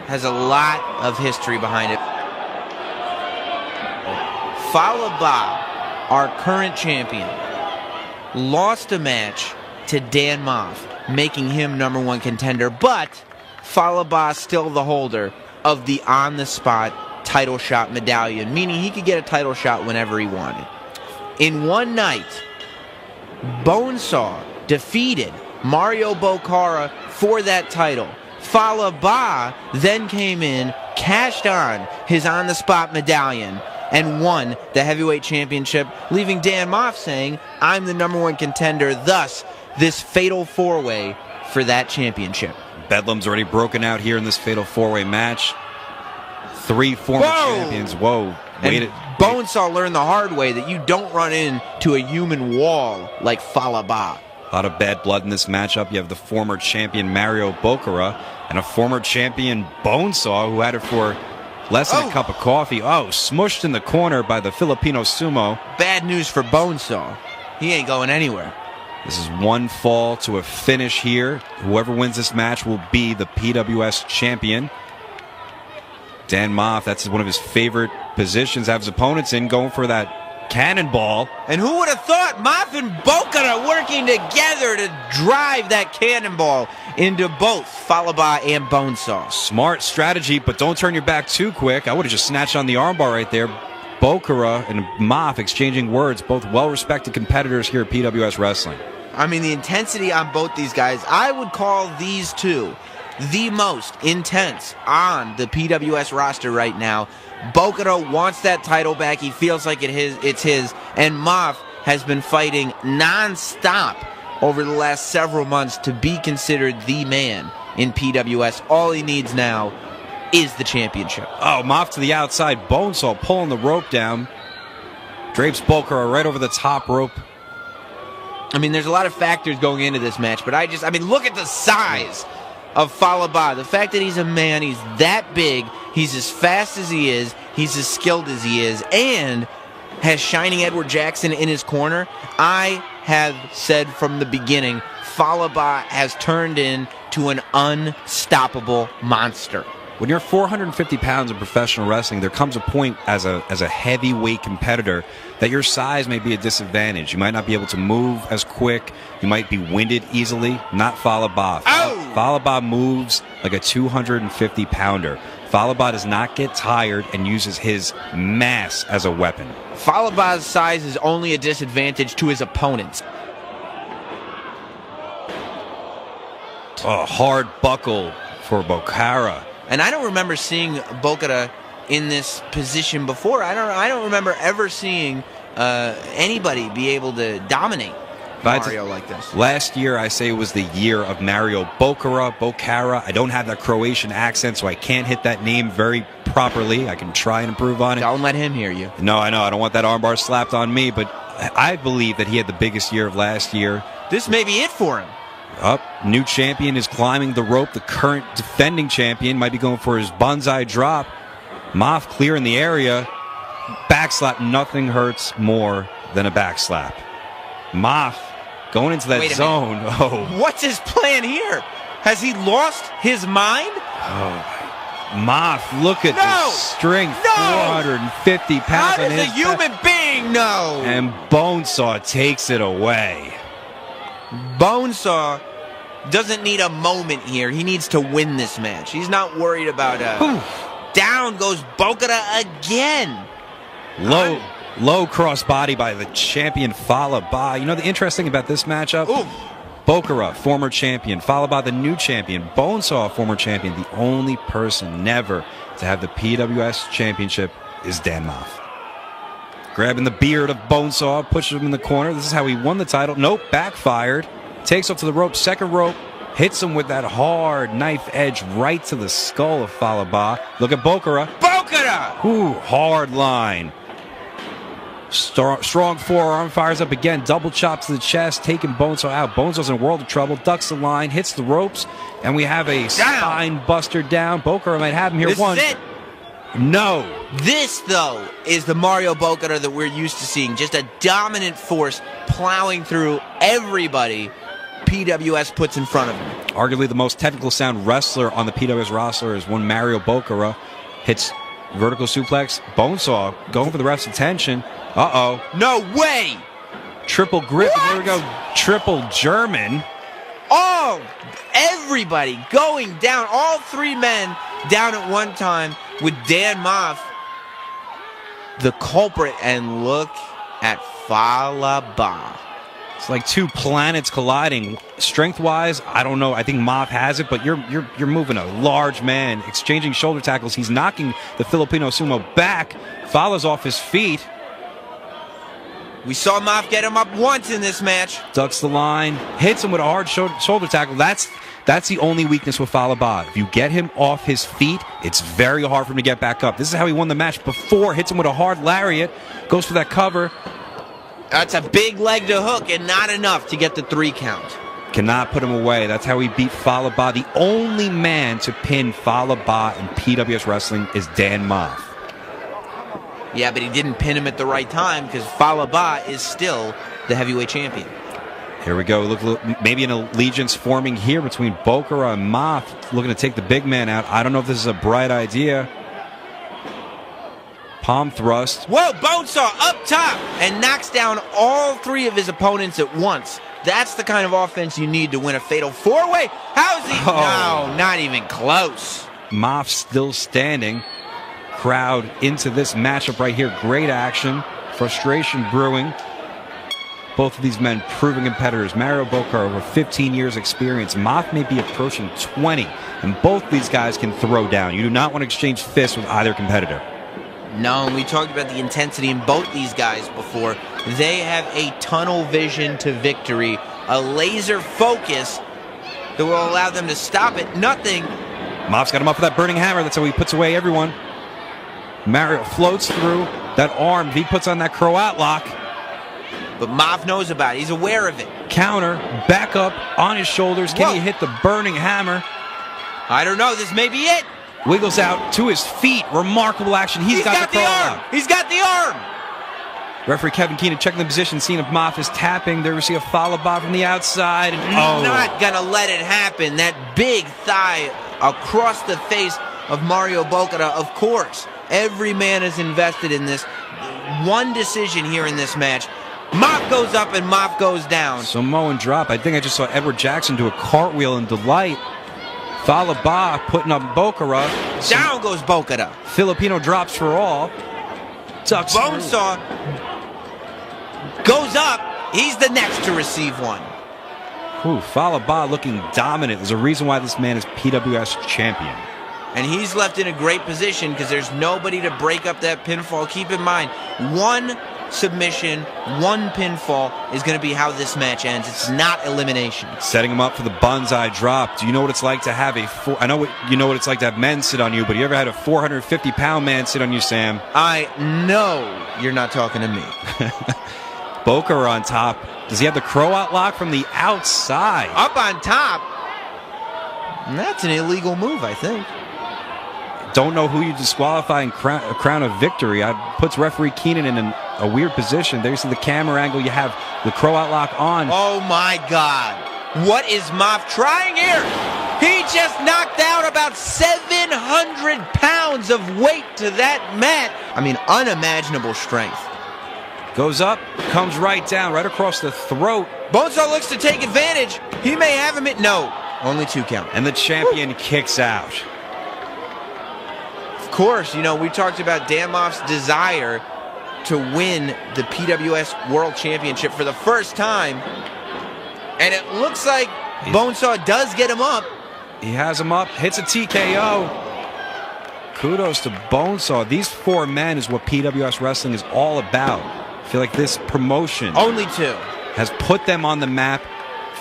has a lot of history behind it. Fallah Bahh, our current champion, lost a match to Dan Moff, making him #1 contender, but Fallah Bahh still the holder of the on-the-spot title shot medallion, meaning he could get a title shot whenever he wanted. In one night, Bonesaw defeated Mario Bokara for that title. Fallah Bahh then came in, cashed on his on-the-spot medallion, and won the heavyweight championship, leaving Dan Moff saying, I'm the #1 contender, thus this fatal four-way for that championship. Bedlam's already broken out here in this fatal four-way match. 3 former champions. Whoa. And Bonesaw learned the hard way that you don't run into a human wall like Fallah Bahh. A lot of bad blood in this matchup. You have the former champion Mario Bokara and a former champion Bonesaw who had it for less than a cup of coffee. Oh, smushed in the corner by the Filipino sumo. Bad news for Bonesaw. He ain't going anywhere. This is one fall to a finish here. Whoever wins this match will be the PWS champion. Dan Moff, that's one of his favorite positions, have his opponents in, going for that cannonball. And who would have thought Moff and Bokara working together to drive that cannonball into both Fallah Bahh and Bonesaw. Smart strategy, but don't turn your back too quick. I would have just snatched on the armbar right there. Bokara and Moff exchanging words, both well-respected competitors here at PWS Wrestling. I mean, the intensity on both these guys, I would call these two the most intense on the PWS roster right now. Bokara wants that title back. He feels like it's his. And Moff has been fighting non-stop over the last several months to be considered the man in PWS. All he needs now is the championship. Oh, Moff to the outside. Bonesaw pulling the rope down. Drapes Bokara right over the top rope. I mean, there's a lot of factors going into this match, but I mean, look at the size of Fallah Bahh. The fact that he's a man, he's that big, he's as fast as he is, he's as skilled as he is, and has Shining Edward Jackson in his corner. I have said from the beginning, Fallah Bahh has turned into an unstoppable monster. When you're 450 pounds in professional wrestling, there comes a point as a heavyweight competitor that your size may be a disadvantage. You might not be able to move as quick. You might be winded easily. Not Fallah Bahh. Fallah Bahh moves like a 250-pounder. Fallah Bahh does not get tired and uses his mass as a weapon. Fallah Bahh's size is only a disadvantage to his opponents. A hard buckle for Bokara. And I don't remember seeing Bokara in this position before. I don't remember ever seeing anybody be able to dominate Mario like this. Last year, I say it was the year of Mario Bokara. I don't have that Croatian accent, so I can't hit that name very properly. I can try and improve on it. Don't let him hear you. No, I know. I don't want that armbar slapped on me, but I believe that he had the biggest year of last year. This may be it for him. Up, new champion is climbing the rope. The current defending champion might be going for his banzai drop. Moff clear in the area. Backslap, nothing hurts more than a backslap. Moff going into that zone. Oh, what's his plan here? Has he lost his mind? Oh, Moff, look at the strength. 450 pounds. How does a human being know? And Bonesaw takes it away. Bonesaw doesn't need a moment here. He needs to win this match. He's not worried about down goes Bokara again. Low crossbody by the champion Fallah Bahh. You know the interesting about this matchup? Bokara, former champion. Fallah Bahh, the new champion. Bonesaw, former champion. The only person never to have the PWS championship is Dan Moff. Grabbing the beard of Bonesaw, pushes him in the corner. This is how he won the title. Nope, backfired. Takes off to the rope, second rope. Hits him with that hard knife edge right to the skull of Fallah Bahh. Look at Bokara. Bokara! Ooh, hard line. Strong forearm, fires up again. Double chop to the chest, taking Bonesaw out. Bonesaw's in a world of trouble. Ducks the line, hits the ropes. And we have a spine buster down. Bokara might have him here. This is it. No. This, though, is the Mario Bokara that we're used to seeing. Just a dominant force plowing through everybody. PWS puts in front of him. Arguably the most technical sound wrestler on the PWS roster is one Mario Bokara. Hits vertical suplex. Bonesaw going for the ref's attention. Uh-oh. No way! Triple grip. And there we go. Triple German. Oh, everybody going down. All three men down at one time with Dan Moff, the culprit. And look at Fallah Bahh. It's like two planets colliding. Strength-wise, I don't know. I think Moff has it, but you're moving a large man, exchanging shoulder tackles. He's knocking the Filipino sumo back. Fallah's off his feet. We saw Moff get him up once in this match. Ducks the line, hits him with a hard shoulder tackle. That's the only weakness with Fallah Bahh. If you get him off his feet, it's very hard for him to get back up. This is how he won the match before. Hits him with a hard lariat, goes for that cover. That's a big leg to hook and not enough to get the 3 count. Cannot put him away. That's how he beat Fallah Bahh. The only man to pin Fallah Bahh in PWS Wrestling is Dan Moff. Yeah, but he didn't pin him at the right time because Fallah Bahh is still the heavyweight champion. Here we go. Look, maybe an allegiance forming here between Bokara and Moff, looking to take the big man out. I don't know if this is a bright idea. Palm thrust. Whoa, Bonesaw up top and knocks down all 3 of his opponents at once. That's the kind of offense you need to win a fatal 4-way. How is he? Oh. No, not even close. Moff still standing. Crowd into this matchup right here. Great action. Frustration brewing. Both of these men proving competitors. Mario Bokar over 15 years experience. Moff may be approaching 20. And both these guys can throw down. You do not want to exchange fists with either competitor. No, and we talked about the intensity in both these guys before. They have a tunnel vision to victory, a laser focus that will allow them to stop at nothing. Moff's got him up for that burning hammer. That's how he puts away everyone. Mario floats through that arm. He puts on that Croat lock. But Moff knows about it. He's aware of it. Counter, back up on his shoulders. Can he hit the burning hammer? I don't know. This may be it. Wiggles out to his feet. Remarkable action. He's got the arm. He's got the arm. Referee Kevin Keenan checking the position, seeing if Moff is tapping. There we see a Fallah Bahh from the outside. And, Not going to let it happen. That big thigh across the face of Mario Bokara, of course. Every man is invested in this. One decision here in this match. Moff goes up and Moff goes down. Samoan drop. I think I just saw Edward Jackson do a cartwheel in delight. Fallah Bahh putting up Bokara. Down goes Bokara. Filipino drops for all. Ducks Bonesaw goes up. He's the next to receive one. Fallah Bahh looking dominant. There's a reason why this man is PWS champion. And he's left in a great position because there's nobody to break up that pinfall. Keep in mind, one submission, one pinfall is going to be how this match ends. It's not elimination. Setting him up for the banzai drop. Do you know what it's like to have I know you know what it's like to have men sit on you, but you ever had a 450-pound man sit on you, Sam? I know you're not talking to me. Bokar on top. Does he have the Croat lock from the outside? Up on top. And that's an illegal move, I think. Don't know who you disqualify and crown a victory. Puts referee Keenan in a weird position. There's the camera angle. You have the Croat lock on. Oh my God. What is Moff trying here? He just knocked out about 700 pounds of weight to that mat. I mean, unimaginable strength. Goes up, comes right down, right across the throat. Bonesaw looks to take advantage. He may have him at no. Only 2 count. And the champion kicks out. Of course, you know, we talked about Dan Moff's desire to win the PWS World Championship for the first time. And it looks like Bonesaw does get him up. He has him up, hits a TKO. Kudos to Bonesaw. These 4 men is what PWS Wrestling is all about. I feel like this promotion only 2 has put them on the map.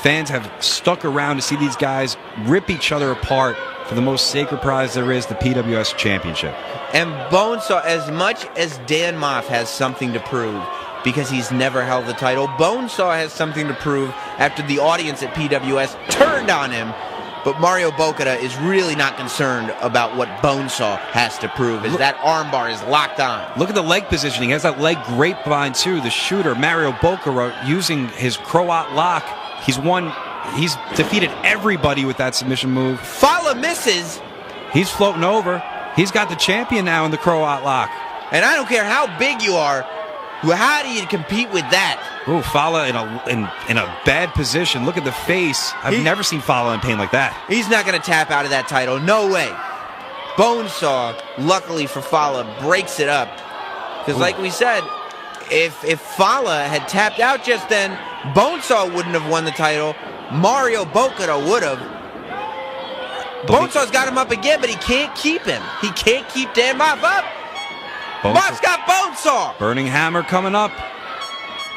Fans have stuck around to see these guys rip each other apart for the most sacred prize there is, the PWS Championship. And Bonesaw, as much as Dan Moff has something to prove because he's never held the title, Bonesaw has something to prove after the audience at PWS turned on him. But Mario Bokara is really not concerned about what Bonesaw has to prove, as that armbar is locked on. Look at the leg positioning. He has that leg grapevine too. The shooter, Mario Bokara, using his Croat lock. He's He's defeated everybody with that submission move. Fala misses. He's floating over. He's got the champion now in the Croat lock. And I don't care how big you are, how do you compete with that? Ooh, Fala in a bad position. Look at the face. I've never seen Fala in pain like that. He's not going to tap out of that title. No way. Bonesaw, luckily for Fala, breaks it up. Because like we said, if Fala had tapped out just then, Bonesaw wouldn't have won the title. Mario Bocata would have. Bonesaw's got him up again, but he can't keep him. He can't keep Dan Moff up. Moff's got Bonesaw. Burning Hammer coming up.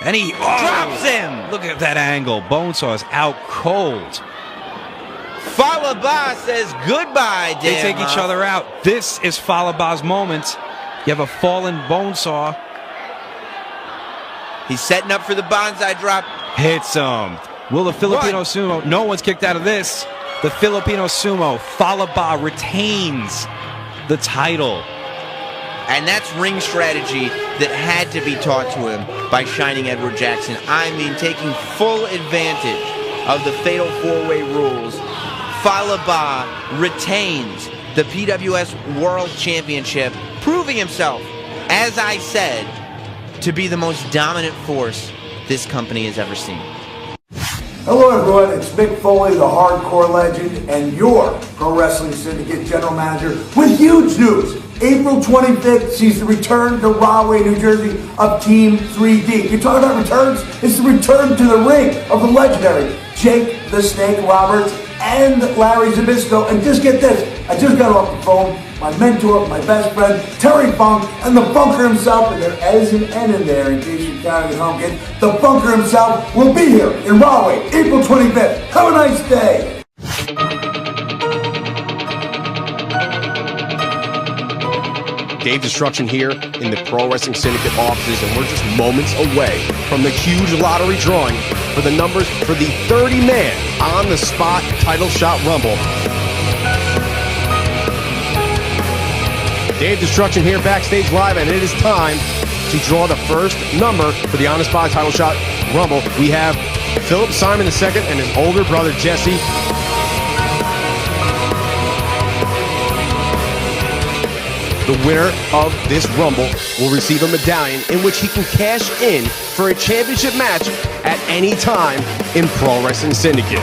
And he drops him. Look at that angle. Bonesaw is out cold. Falaba says goodbye, Dan They take Moff. each other out. This is Falaba's moment. You have a fallen Bonesaw. He's setting up for the bonsai drop. Hits him. Will the Filipino Sumo? No one's kicked out of this. The Filipino Sumo, Falaba, retains the title. And that's ring strategy that had to be taught to him by Shining Edward Jackson. I mean, taking full advantage of the Fatal 4-Way rules. Falaba retains the PWS World Championship, proving himself, as I said, to be the most dominant force this company has ever seen. Hello everyone, it's Mick Foley, the Hardcore Legend, and your Pro Wrestling Syndicate General Manager with huge news. April 25th sees the return to Rahway, New Jersey of Team 3D. You talk about returns? It's the return to the ring of the legendary Jake the Snake Roberts and Larry Zbyszko. And just get this, I just got off the phone. My mentor, my best friend, Terry Funk, and the Funker himself, and there is an N in there in case you're counting at home, kid. The Funker himself will be here in Rahway, April 25th. Have a nice day. Dave Destruction here in the Pro Wrestling Syndicate offices, and we're just moments away from the huge lottery drawing for the numbers for the 30-man on-the-spot title shot rumble. Dave Destruction here backstage live, and it is time to draw the first number for the on-the-spot title shot rumble. We have Philip Simon II and his older brother Jesse. The winner of this rumble will receive a medallion in which he can cash in for a championship match at any time in Pro Wrestling Syndicate.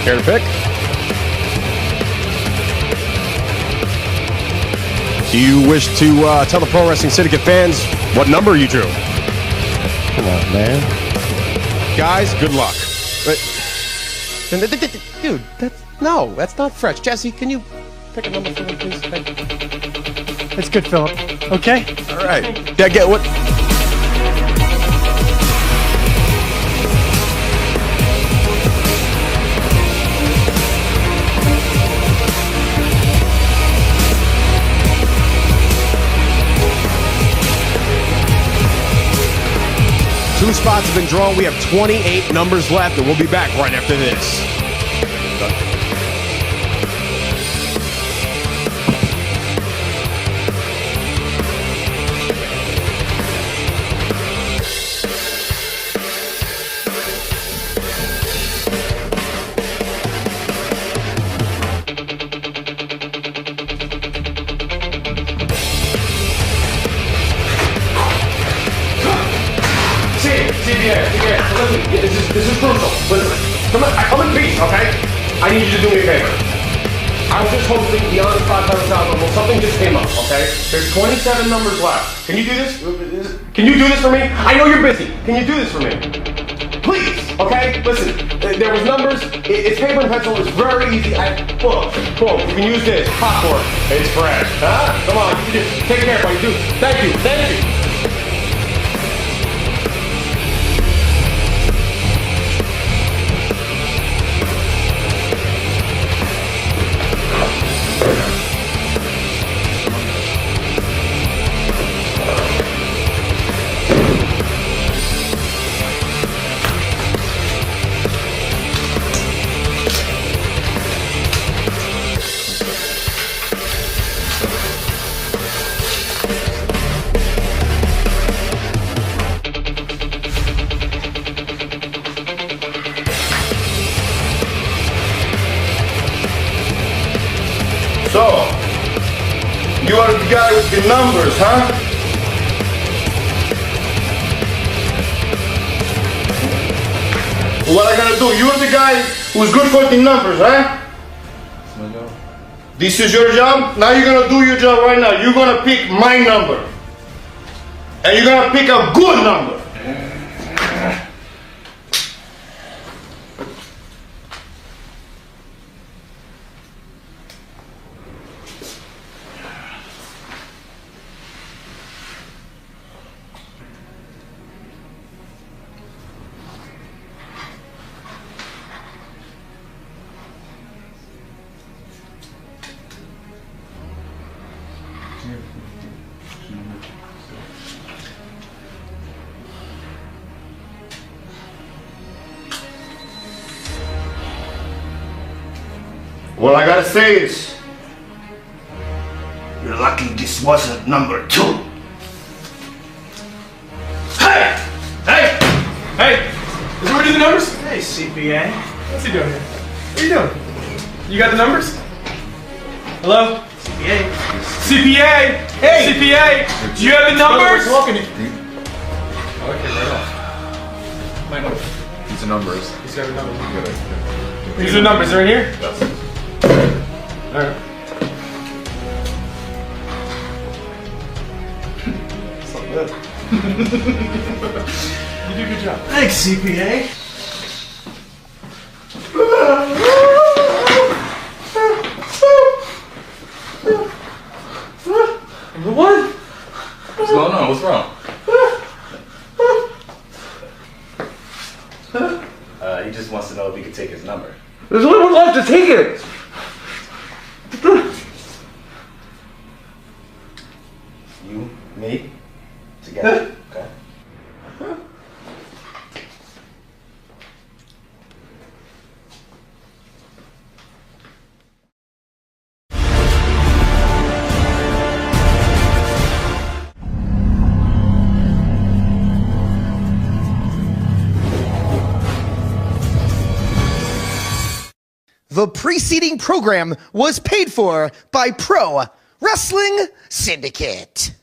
Care to pick? Do you wish to tell the Pro Wrestling Syndicate fans what number you drew? Come on, man. Guys, good luck. Dude, that's not fresh. Jesse, can you pick a number for me, please? That's good, Philip. Okay? All right. Did I get what? Two spots have been drawn. We have 28 numbers left, and we'll be back right after this. This is crucial. Listen, come in peace, okay? I need you to do me a favor. I was just hosting the on-the-spot title shot rumble. Something just came up, okay? There's 27 numbers left. Can you do this? Can you do this for me? I know you're busy. Can you do this for me? Please, okay? Listen, there was numbers. It's paper and pencil. It's very easy. Boom. You can use this. Popcorn. It's fresh. Huh? Come on. You can just take care, buddy. Dude, thank you. So, you are the guy with the numbers, huh? What I gotta do? You're the guy who's good for the numbers, huh? This is your job? Now you're gonna do your job right now. You're gonna pick my number. And you're gonna pick a good number. What I gotta say is, you're lucky this wasn't number 2. Hey! Hey! Hey! Is somebody do the numbers? Hey, CPA. What's he doing here? What are you doing? You got the numbers? Hello? CPA. CPA! Hey! CPA! Do you have the numbers? Okay, right off. My numbers. These are numbers. He's got the numbers. These are numbers. They're in here? Yes. Alright. It's not good. You do a good job. Thanks, CPA. Number 1? What's going on? What's wrong? He just wants to know if he could take his number. There's only one left to take it! You, me, together. Okay. The preceding program was paid for by Pro Wrestling Syndicate.